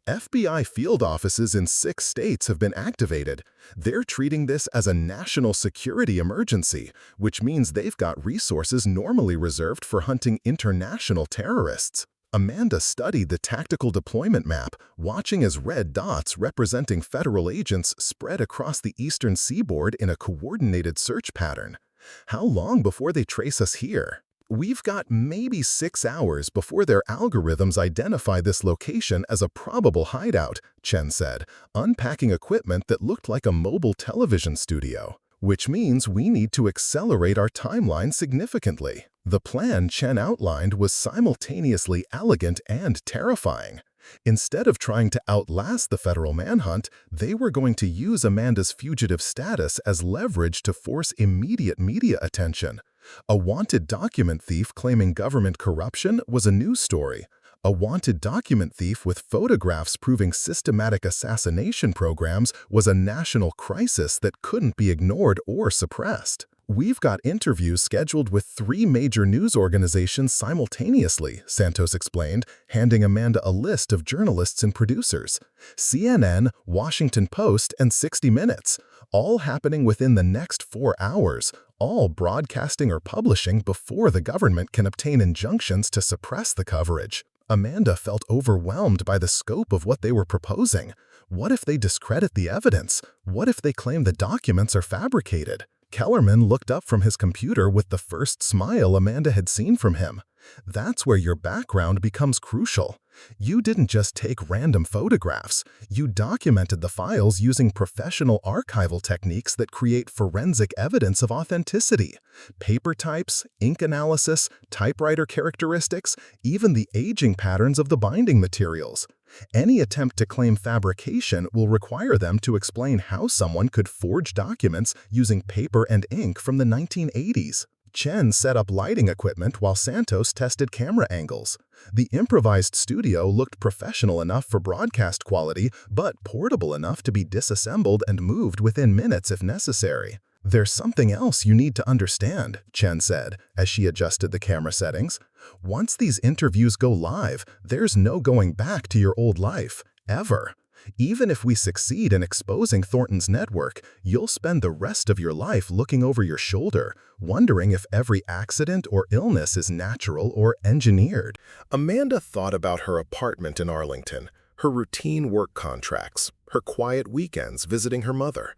[SPEAKER 3] FBI field offices in 6 states have been activated. They're treating this as a national security emergency, which means they've got resources normally reserved for hunting international terrorists. Amanda studied the tactical deployment map, watching as red dots representing federal agents spread across the eastern seaboard in a coordinated search pattern. How long before they trace us here? We've got maybe 6 hours before their algorithms identify this location as a probable hideout, Chen said, unpacking equipment that looked like a mobile television studio. Which means we need to accelerate our timeline significantly. The plan Chen outlined was simultaneously elegant and terrifying. Instead of trying to outlast the federal manhunt, they were going to use Amanda's fugitive status as leverage to force immediate media attention. A wanted document thief claiming government corruption was a news story. A wanted document thief with photographs proving systematic assassination programs was a national crisis that couldn't be ignored or suppressed. We've got interviews scheduled with 3 major news organizations simultaneously, Santos explained, handing Amanda a list of journalists and producers. CNN, Washington Post, and 60 Minutes, all happening within the next 4 hours, all broadcasting or publishing before the government can obtain injunctions to suppress the coverage. Amanda felt overwhelmed by the scope of what they were proposing. What if they discredit the evidence? What if they claim the documents are fabricated? Kellerman looked up from his computer with the first smile Amanda had seen from him. That's where your background becomes crucial. You didn't just take random photographs. You documented the files using professional archival techniques that create forensic evidence of authenticity. Paper types, ink analysis, typewriter characteristics, even the aging patterns of the binding materials.
[SPEAKER 2] Any attempt to claim fabrication will require them to explain how someone could forge documents using paper and ink from the 1980s. Chen set up lighting equipment while Santos tested camera angles. The improvised studio looked professional enough for broadcast quality, but portable enough to be disassembled and moved within minutes if necessary. "There's something else you need to understand," Chen said, as she adjusted the camera settings. "Once these interviews go live, there's no going back to your old life, ever. Even if we succeed in exposing Thornton's network, you'll spend the rest of your life looking over your shoulder, wondering if every accident or illness is natural or engineered."
[SPEAKER 3] Amanda thought about her apartment in Arlington, her routine work contracts, her quiet weekends visiting her mother.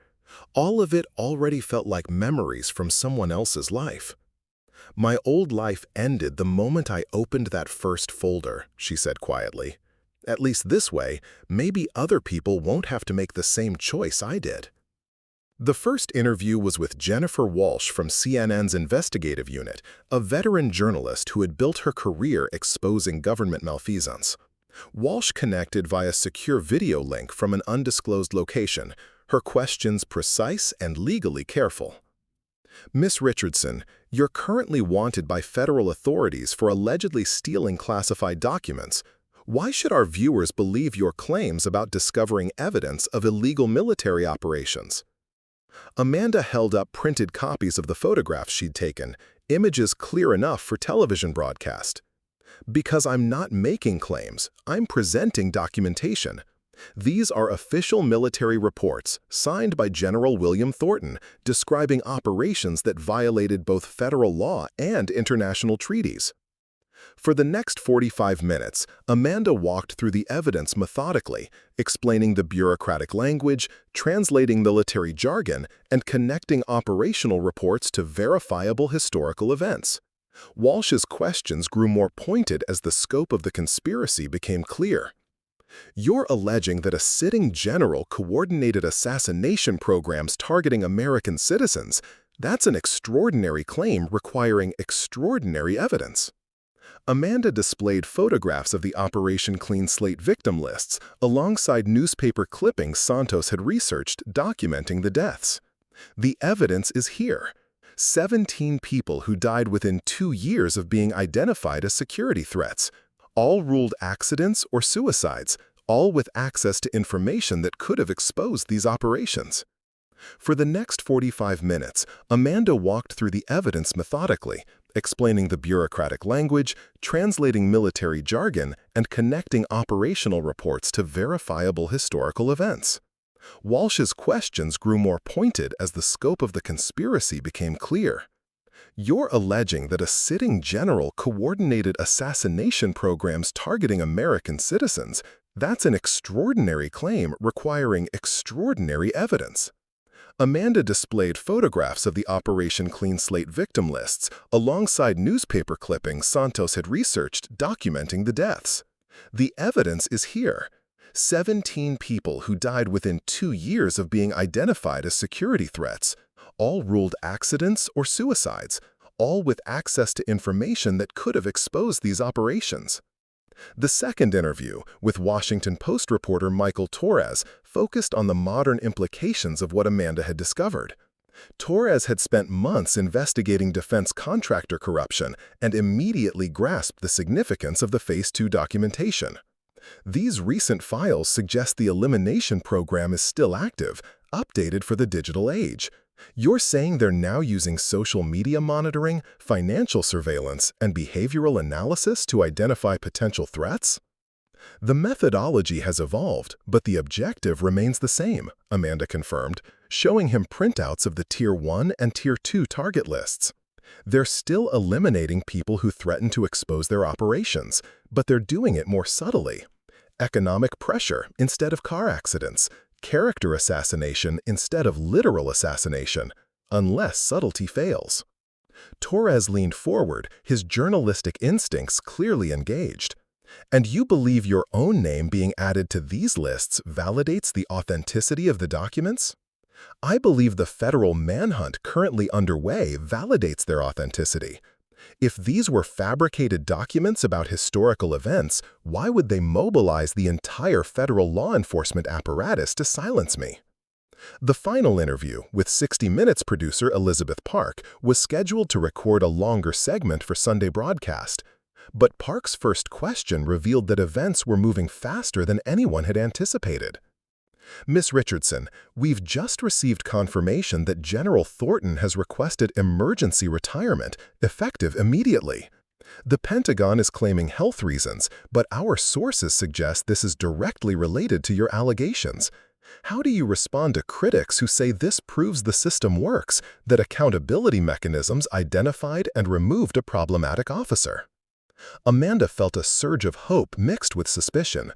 [SPEAKER 3] All of it already felt like memories from someone else's life. "My old life ended the moment I opened that first folder," she said quietly. "At least this way, maybe other people won't have to make the same choice I did." The first interview was with Jennifer Walsh from CNN's investigative unit, a veteran journalist who had built her career exposing government malfeasance. Walsh connected via secure video link from an undisclosed location, her questions precise and legally careful. "Miss Richardson, you're currently wanted by federal authorities for allegedly stealing classified documents. Why should our viewers believe your claims about discovering evidence of illegal military operations?" Amanda held up printed copies of the photographs she'd taken, images clear enough for television broadcast. "Because I'm not making claims, I'm presenting documentation. These are official military reports, signed by General William Thornton, describing operations that violated both federal law and international treaties." For the next 45 minutes, Amanda walked through the evidence methodically, explaining the bureaucratic language, translating military jargon, and connecting operational reports to verifiable historical events. Walsh's questions grew more pointed as the scope of the conspiracy became clear. "You're alleging that a sitting general coordinated assassination programs targeting American citizens. That's an extraordinary claim requiring extraordinary evidence." Amanda displayed photographs of the Operation Clean Slate victim lists alongside newspaper clippings Santos had researched documenting the deaths. "The evidence is here. 17 people who died within 2 years of being identified as security threats, all ruled accidents or suicides, all with access to information that could have exposed these operations." For the next 45 minutes, Amanda walked through the evidence methodically, explaining the bureaucratic language, translating military jargon, and connecting operational reports to verifiable historical events. Walsh's questions grew more pointed as the scope of the conspiracy became clear. "You're alleging that a sitting general coordinated assassination programs targeting American citizens. That's an extraordinary claim requiring extraordinary evidence." Amanda displayed photographs of the Operation Clean Slate victim lists alongside newspaper clippings Santos had researched documenting the deaths. "The evidence is here. 17 people who died within 2 years of being identified as security threats, all ruled accidents or suicides, all with access to information that could have exposed these operations." The second interview, with Washington Post reporter Michael Torres, focused on the modern implications of what Amanda had discovered. Torres had spent months investigating defense contractor corruption and immediately grasped the significance of the Phase 2 documentation. "These recent files suggest the elimination program is still active, updated for the digital age. You're saying they're now using social media monitoring, financial surveillance, and behavioral analysis to identify potential threats?" "The methodology has evolved, but the objective remains the same," Amanda confirmed, showing him printouts of the Tier 1 and Tier 2 target lists. "They're still eliminating people who threaten to expose their operations, but they're doing it more subtly. Economic pressure instead of car accidents, character assassination instead of literal assassination, unless subtlety fails." Torres leaned forward, his journalistic instincts clearly engaged. "And you believe your own name being added to these lists validates the authenticity of the documents?" "I believe the federal manhunt currently underway validates their authenticity.
[SPEAKER 1] If these were fabricated documents about historical events, why would they mobilize the entire federal law enforcement apparatus to silence me? The final interview with 60 Minutes producer Elizabeth Park was scheduled to record a longer segment for Sunday broadcast. But Park's first question revealed that events were moving faster than anyone had anticipated. Miss Richardson, we've just received confirmation that General Thornton has requested emergency retirement, effective immediately. The Pentagon is claiming health reasons, but our sources suggest this is directly related to your allegations. How do you respond to critics who say this proves the system works, that accountability mechanisms identified and removed a problematic officer? Amanda felt a surge of hope mixed with suspicion.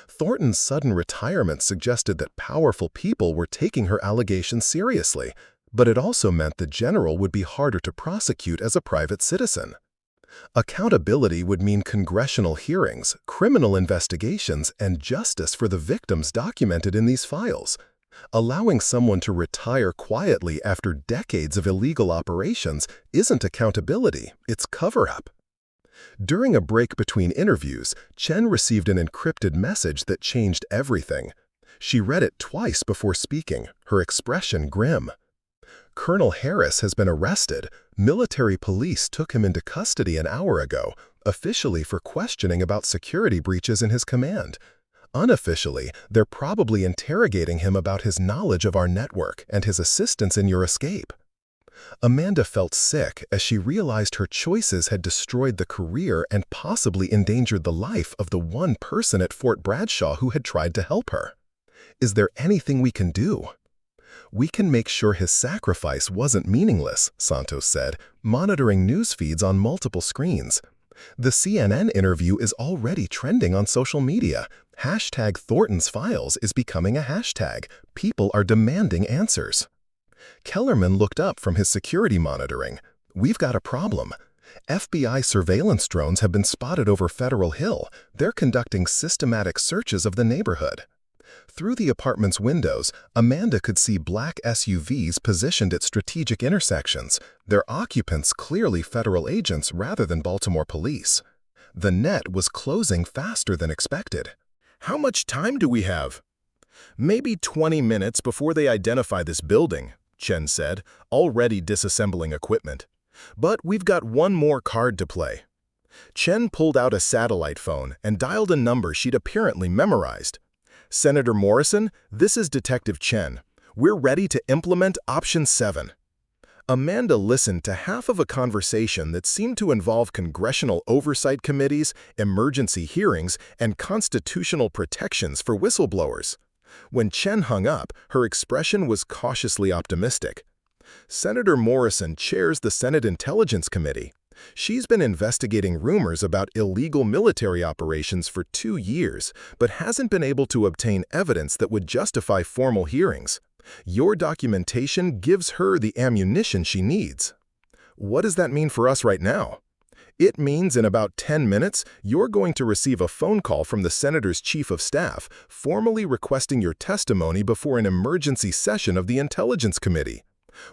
[SPEAKER 1] Thornton's sudden retirement suggested that powerful people were taking her allegations seriously, but it also meant the general would be harder to prosecute as a private citizen. Accountability would mean congressional hearings, criminal investigations, and justice for the victims documented in these files. Allowing someone to retire quietly after decades of illegal operations isn't accountability, it's cover-up. During a break between interviews, Chen received an encrypted message that changed everything. She read it twice before speaking, her expression grim. Colonel Harris has been arrested. Military police took him into custody an hour ago, officially for questioning about security breaches in his command. Unofficially, they're probably interrogating him about his knowledge of our network and his assistance in your escape. Amanda felt sick as she realized her choices had destroyed the career and possibly endangered the life of the one person at Fort Bradshaw who had tried to help her. Is there anything we can do? We can make sure his sacrifice wasn't meaningless, Santos said, monitoring news feeds on multiple screens. The CNN interview is already trending on social media. Hashtag Thornton's Files is becoming a hashtag. People are demanding answers. Kellerman looked up from his security monitoring. We've got a problem. FBI surveillance drones have been spotted over Federal Hill. They're conducting systematic searches of the neighborhood. Through the apartment's windows, Amanda could see black SUVs positioned at strategic intersections, their occupants clearly federal agents rather than Baltimore police. The net was closing faster than expected.
[SPEAKER 3] How much time do we have? Maybe 20 minutes before they identify this building, Chen said, already disassembling equipment. But we've got one more card to play. Chen pulled out a satellite phone and dialed a number she'd apparently memorized. Senator Morrison, this is Detective Chen. We're ready to implement Option 7. Amanda listened to half of a conversation that seemed to involve congressional oversight committees, emergency hearings, and constitutional protections for whistleblowers. When Chen hung up, her expression was cautiously optimistic. Senator Morrison chairs the Senate Intelligence Committee. She's been investigating rumors about illegal military operations for 2 years, but hasn't been able to obtain evidence that would justify formal hearings. Your documentation gives her the ammunition she needs. What does that mean for us right now? It means in about 10 minutes, you're going to receive a phone call from the Senator's Chief of Staff, formally requesting your testimony before an emergency session of the Intelligence Committee.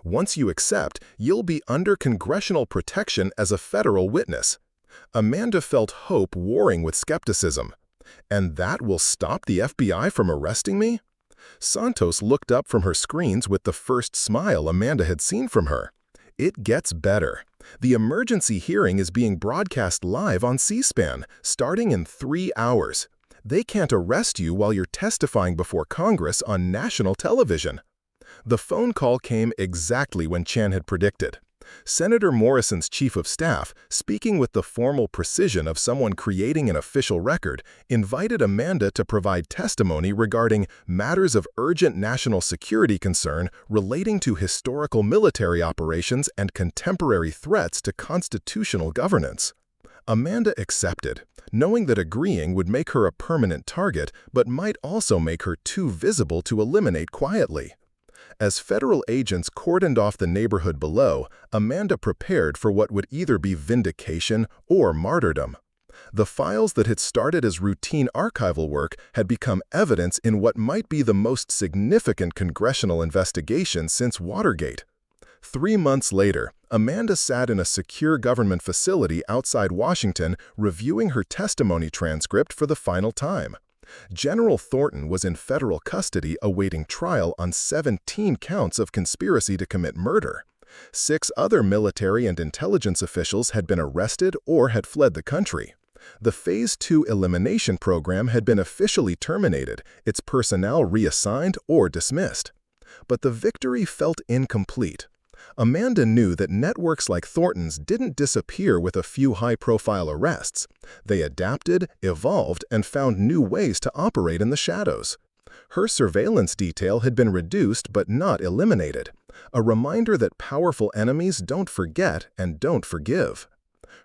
[SPEAKER 3] Once you accept, you'll be under congressional protection as a federal witness. Amanda felt hope warring with skepticism. And that will stop the FBI from arresting me? Santos looked up from her screens with the first smile Amanda had seen from her. It gets better. The emergency hearing is being broadcast live on C-SPAN, starting in 3 hours. They can't arrest you while you're testifying before Congress on national television. The phone call came exactly when Chen had predicted. Senator Morrison's chief of staff, speaking with the formal precision of someone creating an official record, invited Amanda to provide testimony regarding matters of urgent national security concern relating to historical military operations and contemporary threats to constitutional governance. Amanda accepted, knowing that agreeing would make her a permanent target but might also make her too visible to eliminate quietly. As federal agents cordoned off the neighborhood below, Amanda prepared for what would either be vindication or martyrdom. The files that had started as routine archival work had become evidence in what might be the most significant congressional investigation since Watergate.
[SPEAKER 1] 3 months later, Amanda sat in a secure government facility outside Washington reviewing her testimony transcript for the final time. General Thornton was in federal custody awaiting trial on 17 counts of conspiracy to commit murder. 6 other military and intelligence officials had been arrested or had fled the country. The Phase 2 elimination program had been officially terminated, its personnel reassigned or dismissed. But the victory felt incomplete. Amanda knew that networks like Thornton's didn't disappear with a few high-profile arrests. They adapted, evolved, and found new ways to operate in the shadows. Her surveillance detail had been reduced but not eliminated, a reminder that powerful enemies don't forget and don't forgive.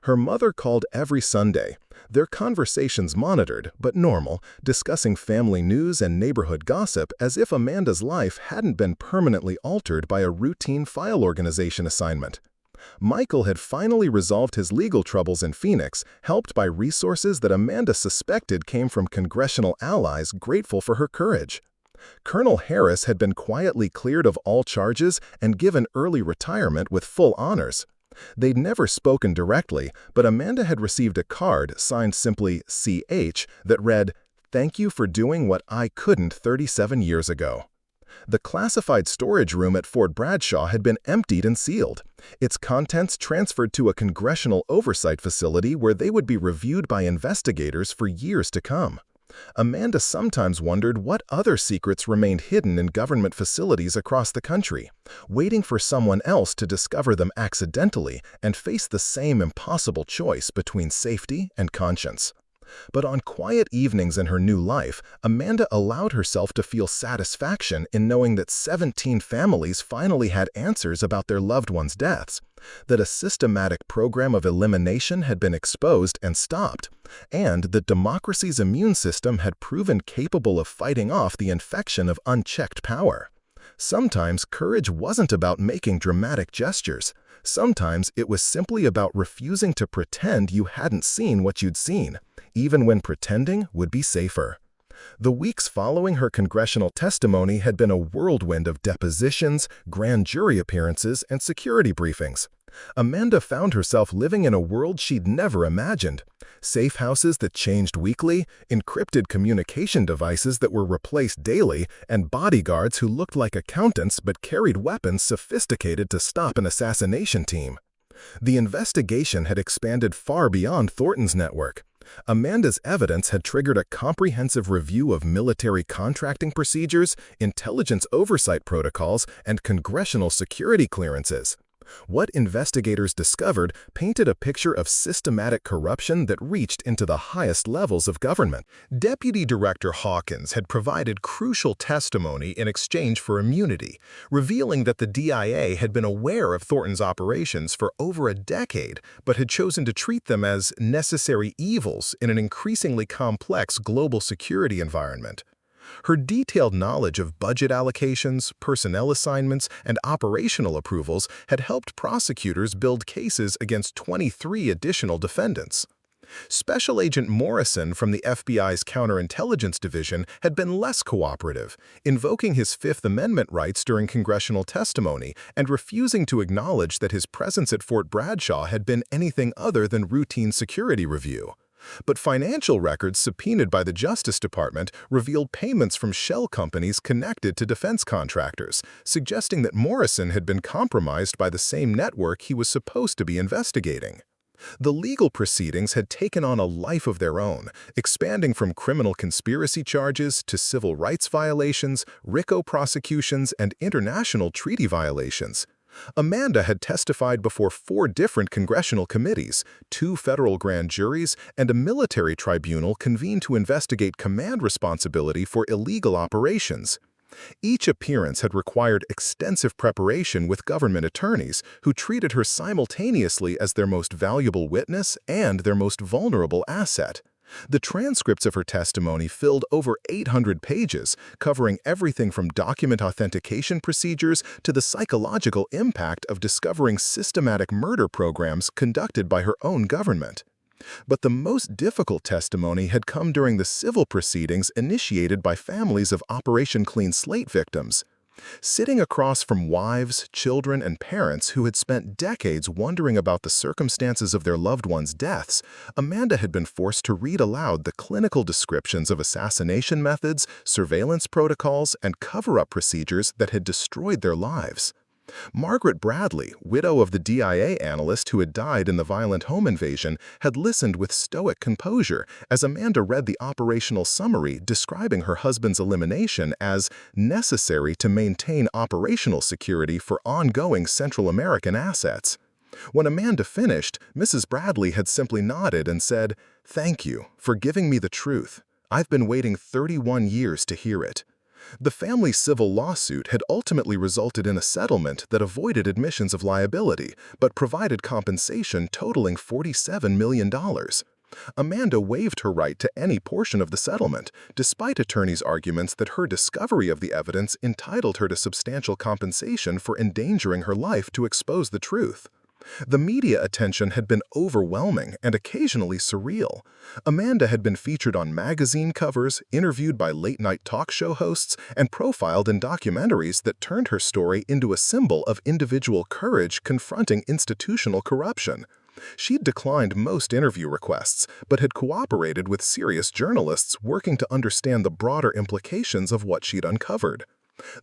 [SPEAKER 1] Her mother called every Sunday, their conversations monitored but normal, discussing family news and neighborhood gossip as if Amanda's life hadn't been permanently altered by a routine file organization assignment. Michael had finally resolved his legal troubles in Phoenix, helped by resources that Amanda suspected came from congressional allies grateful for her courage. Colonel Harris had been quietly cleared of all charges and given early retirement with full honors. They'd never spoken directly, but Amanda had received a card signed simply CH that read, "Thank you for doing what I couldn't 37 years ago." The classified storage room at Fort Bradshaw had been emptied and sealed, its contents transferred to a congressional oversight facility where they would be reviewed by investigators for years to come. Amanda sometimes wondered what other secrets remained hidden in government facilities across the country, waiting for someone else to discover them accidentally and face the same impossible choice between safety and conscience. But on quiet evenings in her new life, Amanda allowed herself to feel satisfaction in knowing that 17 families finally had answers about their loved ones' deaths, that a systematic program of elimination had been exposed and stopped, and that democracy's immune system had proven capable of fighting off the infection of unchecked power. Sometimes courage wasn't about making dramatic gestures. Sometimes it was simply about refusing to pretend you hadn't seen what you'd seen, even when pretending would be safer. The weeks following her congressional testimony had been a whirlwind of depositions, grand jury appearances, and security briefings. Amanda found herself living in a world she'd never imagined. Safe houses that changed weekly, encrypted communication devices that were replaced daily, and bodyguards who looked like accountants but carried weapons sophisticated to stop an assassination team. The investigation had expanded far beyond Thornton's network. Amanda's evidence had triggered a comprehensive review of military contracting procedures, intelligence oversight protocols, and congressional security clearances. What investigators discovered painted a picture of systematic corruption that reached into the highest levels of government. Deputy Director Hawkins had provided crucial testimony in exchange for immunity, revealing that the DIA had been aware of Thornton's operations for over a decade, but had chosen to treat them as necessary evils in an increasingly complex global security environment. Her detailed knowledge of budget allocations, personnel assignments, and operational approvals had helped prosecutors build cases against 23 additional defendants. Special Agent Morrison from the FBI's Counterintelligence Division had been less cooperative, invoking his Fifth Amendment rights during congressional testimony and refusing to acknowledge that his presence at Fort Bradshaw had been anything other than routine security review. But financial records subpoenaed by the Justice Department revealed payments from shell companies connected to defense contractors, suggesting that Morrison had been compromised by the same network he was supposed to be investigating. The legal proceedings had taken on a life of their own, expanding from criminal conspiracy charges to civil rights violations, RICO prosecutions, and international treaty violations. Amanda had testified before 4 different congressional committees, 2 federal grand juries, and a military tribunal convened to investigate command responsibility for illegal operations. Each appearance had required extensive preparation with government attorneys who treated her simultaneously as their most valuable witness and their most vulnerable asset. The transcripts of her testimony filled over 800 pages, covering everything from document authentication procedures to the psychological impact of discovering systematic murder programs conducted by her own government. But the most difficult testimony had come during the civil proceedings initiated by families of Operation Clean Slate victims. Sitting across from wives, children, and parents who had spent decades wondering about the circumstances of their loved ones' deaths, Amanda had been forced to read aloud the clinical descriptions of assassination methods, surveillance protocols, and cover-up procedures that had destroyed their lives. Margaret Bradley, widow of the DIA analyst who had died in the violent home invasion, had listened with stoic composure as Amanda read the operational summary describing her husband's elimination as necessary to maintain operational security for ongoing Central American assets. When Amanda finished, Mrs. Bradley had simply nodded and said, "Thank you for giving me the truth. I've been waiting 31 years to hear it." The family civil lawsuit had ultimately resulted in a settlement that avoided admissions of liability, but provided compensation totaling $47 million. Amanda waived her right to any portion of the settlement, despite attorneys' arguments that her discovery of the evidence entitled her to substantial compensation for endangering her life to expose the truth. The media attention had been overwhelming and occasionally surreal. Amanda had been featured on magazine covers, interviewed by late-night talk show hosts, and profiled in documentaries that turned her story into a symbol of individual courage confronting institutional corruption. She'd declined most interview requests, but had cooperated with serious journalists working to understand the broader implications of what she'd uncovered.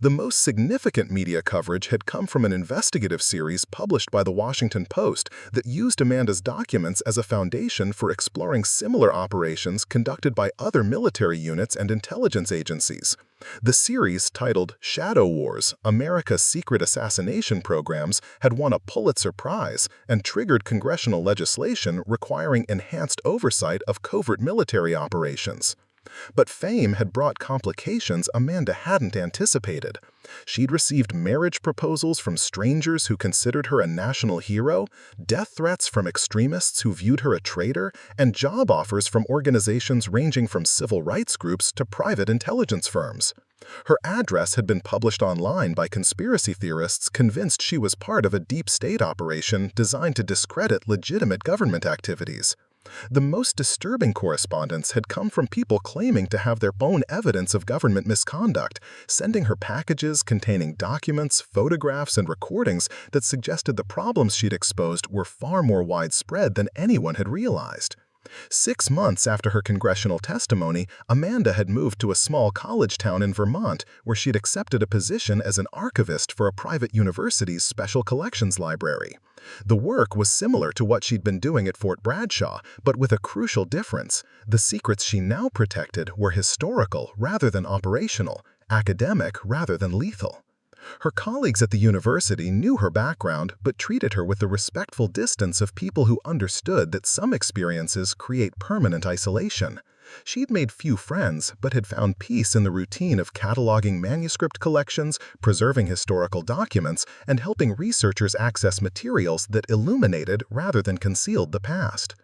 [SPEAKER 1] The most significant media coverage had come from an investigative series published by The Washington Post that used Amanda's documents as a foundation for exploring similar operations conducted by other military units and intelligence agencies. The series, titled Shadow Wars: America's Secret Assassination Programs, had won a Pulitzer Prize and triggered congressional legislation requiring enhanced oversight of covert military operations. But fame had brought complications Amanda hadn't anticipated. She'd received marriage proposals from strangers who considered her a national hero, death threats from extremists who viewed her a traitor, and job offers from organizations ranging from civil rights groups to private intelligence firms. Her address had been published online by conspiracy theorists convinced she was part of a deep state operation designed to discredit legitimate government activities. The most disturbing correspondence had come from people claiming to have their own evidence of government misconduct, sending her packages containing documents, photographs, and recordings that suggested the problems she'd exposed were far more widespread than anyone had realized. 6 months after her congressional testimony, Amanda had moved to a small college town in Vermont where she'd accepted a position as an archivist for a private university's special collections library. The work was similar to what she'd been doing at Fort Bradshaw, but with a crucial difference. The secrets she now protected were historical rather than operational, academic rather than lethal. Her colleagues at the university knew her background but treated her with the respectful distance of people who understood that some experiences create permanent isolation. She'd made few friends but had found peace in the routine of cataloging manuscript collections, preserving historical documents, and helping researchers access materials that illuminated rather than concealed the past.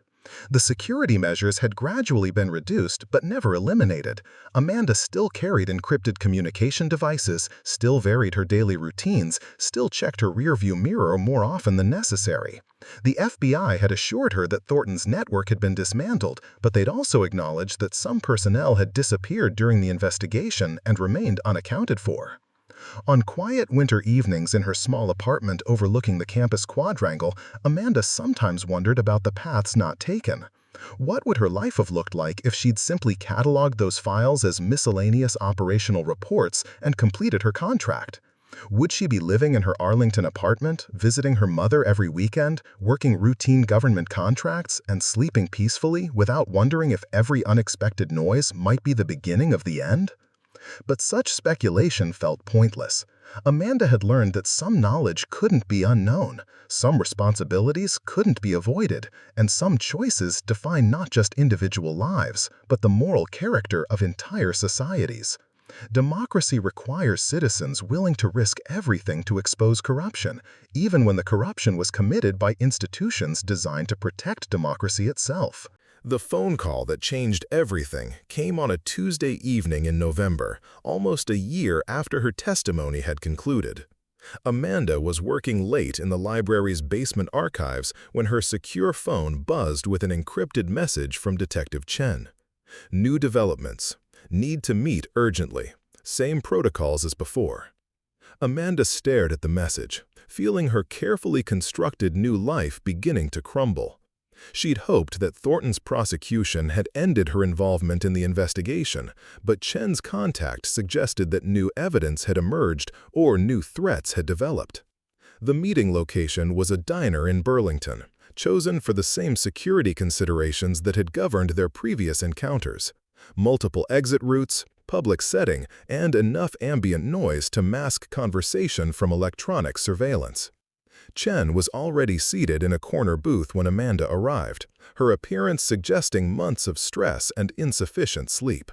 [SPEAKER 1] The security measures had gradually been reduced but never eliminated. Amanda still carried encrypted communication devices, still varied her daily routines, still checked her rearview mirror more often than necessary. The FBI had assured her that Thornton's network had been dismantled, but they'd also acknowledged that some personnel had disappeared during the investigation and remained unaccounted for. On quiet winter evenings in her small apartment overlooking the campus quadrangle, Amanda sometimes wondered about the paths not taken. What would her life have looked like if she'd simply cataloged those files as miscellaneous operational reports and completed her contract? Would she be living in her Arlington apartment, visiting her mother every weekend, working routine government contracts, and sleeping peacefully without wondering if every unexpected noise might be the beginning of the end? But such speculation felt pointless. Amanda had learned that some knowledge couldn't be unknown, some responsibilities couldn't be avoided, and some choices define not just individual lives, but the moral character of entire societies. Democracy requires citizens willing to risk everything to expose corruption, even when the corruption was committed by institutions designed to protect democracy itself.
[SPEAKER 3] The phone call that changed everything came on a Tuesday evening in November, almost a year after her testimony had concluded. Amanda was working late in the library's basement archives when her secure phone buzzed with an encrypted message from Detective Chen. New developments. Need to meet urgently. Same protocols as before. Amanda stared at the message, feeling her carefully constructed new life beginning to crumble. She'd hoped that Thornton's prosecution had ended her involvement in the investigation, but Chen's contact suggested that new evidence had emerged or new threats had developed. The meeting location was a diner in Burlington, chosen for the same security considerations that had governed their previous encounters: multiple exit routes, public setting, and enough ambient noise to mask conversation from electronic surveillance. Chen was already seated in a corner booth when Amanda arrived, her appearance suggesting months of stress and insufficient sleep.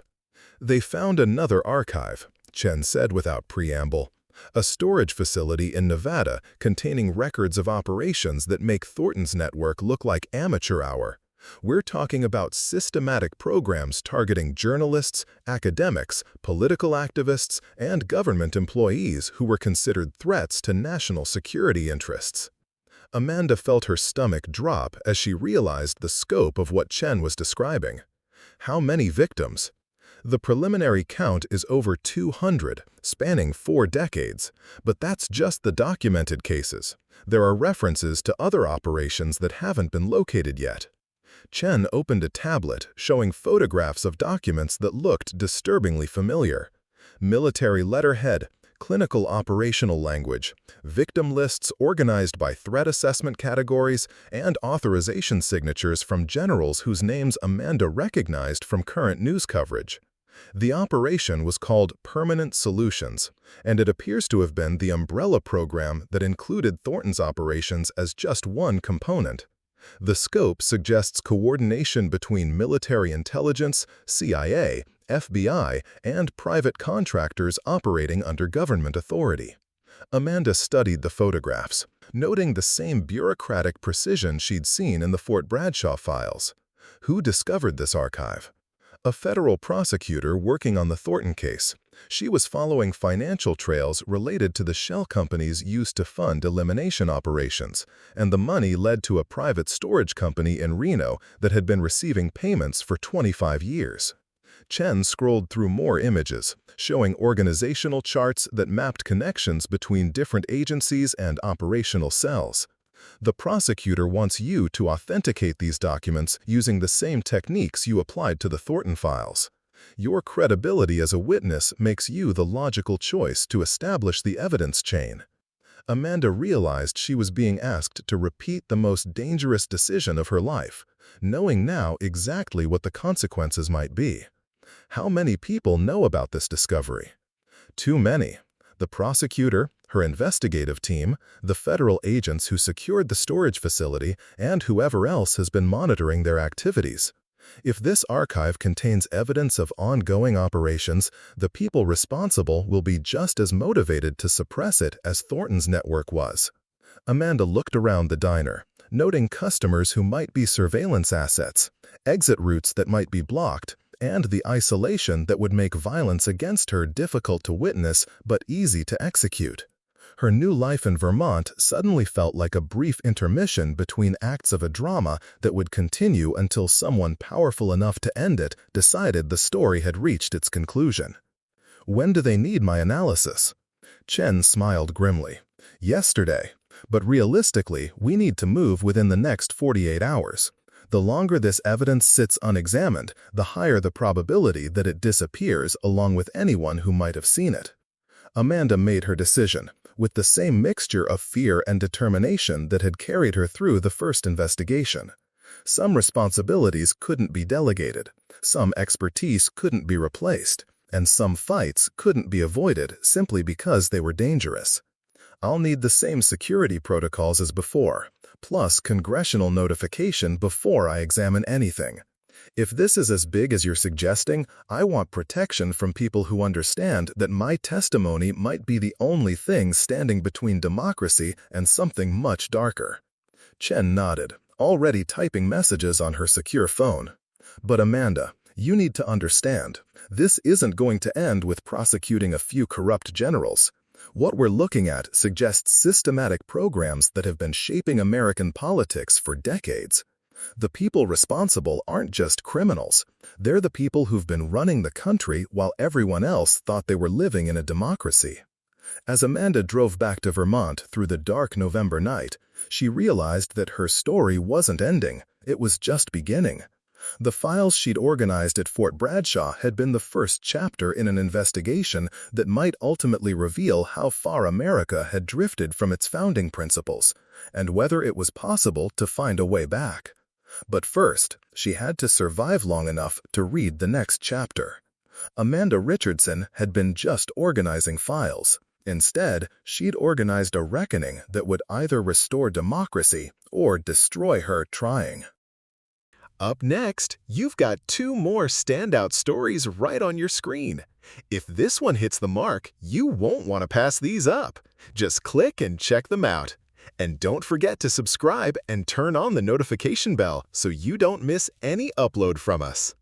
[SPEAKER 3] "They found another archive," Chen said without preamble, "a storage facility in Nevada containing records of operations that make Thornton's network look like amateur hour. We're talking about systematic programs targeting journalists, academics, political activists, and government employees who were considered threats to national security interests." Amanda felt her stomach drop as she realized the scope of what Chen was describing. How many victims? The preliminary count is over 200, spanning 4 decades, but that's just the documented cases. There are references to other operations that haven't been located yet. Chen opened a tablet showing photographs of documents that looked disturbingly familiar. Military letterhead, clinical operational language, victim lists organized by threat assessment categories, and authorization signatures from generals whose names Amanda recognized from current news coverage. The operation was called Permanent Solutions, and it appears to have been the umbrella program that included Thornton's operations as just one component. The scope suggests coordination between military intelligence, CIA, FBI, and private contractors operating under government authority. Amanda studied the photographs, noting the same bureaucratic precision she'd seen in the Fort Bradshaw files. Who discovered this archive? A federal prosecutor working on the Thornton case. She was following financial trails related to the shell companies used to fund elimination operations, and the money led to a private storage company in Reno that had been receiving payments for 25 years. Chen scrolled through more images, showing organizational charts that mapped connections between different agencies and operational cells. The prosecutor wants you to authenticate these documents using the same techniques you applied to the Thornton files. Your credibility as a witness makes you the logical choice to establish the evidence chain. Amanda realized she was being asked to repeat the most dangerous decision of her life, knowing now exactly what the consequences might be. How many people know about this discovery? Too many. The prosecutor, her investigative team, the federal agents who secured the storage facility, and whoever else has been monitoring their activities. If this archive contains evidence of ongoing operations, the people responsible will be just as motivated to suppress it as Thornton's network was. Amanda looked around the diner, noting customers who might be surveillance assets, exit routes that might be blocked, and the isolation that would make violence against her difficult to witness but easy to execute. Her new life in Vermont suddenly felt like a brief intermission between acts of a drama that would continue until someone powerful enough to end it decided the story had reached its conclusion. "When do they need my analysis?" Chen smiled grimly. "Yesterday. But realistically, we need to move within the next 48 hours. The longer this evidence sits unexamined, the higher the probability that it disappears along with anyone who might have seen it." Amanda made her decision, with the same mixture of fear and determination that had carried her through the first investigation. Some responsibilities couldn't be delegated, some expertise couldn't be replaced, and some fights couldn't be avoided simply because they were dangerous. "I'll need the same security protocols as before, plus congressional notification before I examine anything. If this is as big as you're suggesting, I want protection from people who understand that my testimony might be the only thing standing between democracy and something much darker." Chen nodded, already typing messages on her secure phone. "But Amanda, you need to understand, this isn't going to end with prosecuting a few corrupt generals. What we're looking at suggests systematic programs that have been shaping American politics for decades. The people responsible aren't just criminals. They're the people who've been running the country while everyone else thought they were living in a democracy.
[SPEAKER 2] As Amanda drove back to Vermont through the dark November night, she realized that her story wasn't ending, it was just beginning. The files she'd organized at Fort Bradshaw had been the first chapter in an investigation that might ultimately reveal how far America had drifted from its founding principles, and whether it was possible to find a way back. But first, she had to survive long enough to read the next chapter. Amanda Richardson had been just organizing files. Instead, she'd organized a reckoning that would either restore democracy or destroy her trying.
[SPEAKER 3] Up next, you've got 2 more standout stories right on your screen. If this one hits the mark, you won't want to pass these up. Just click and check them out. And don't forget to subscribe and turn on the notification bell so you don't miss any upload from us.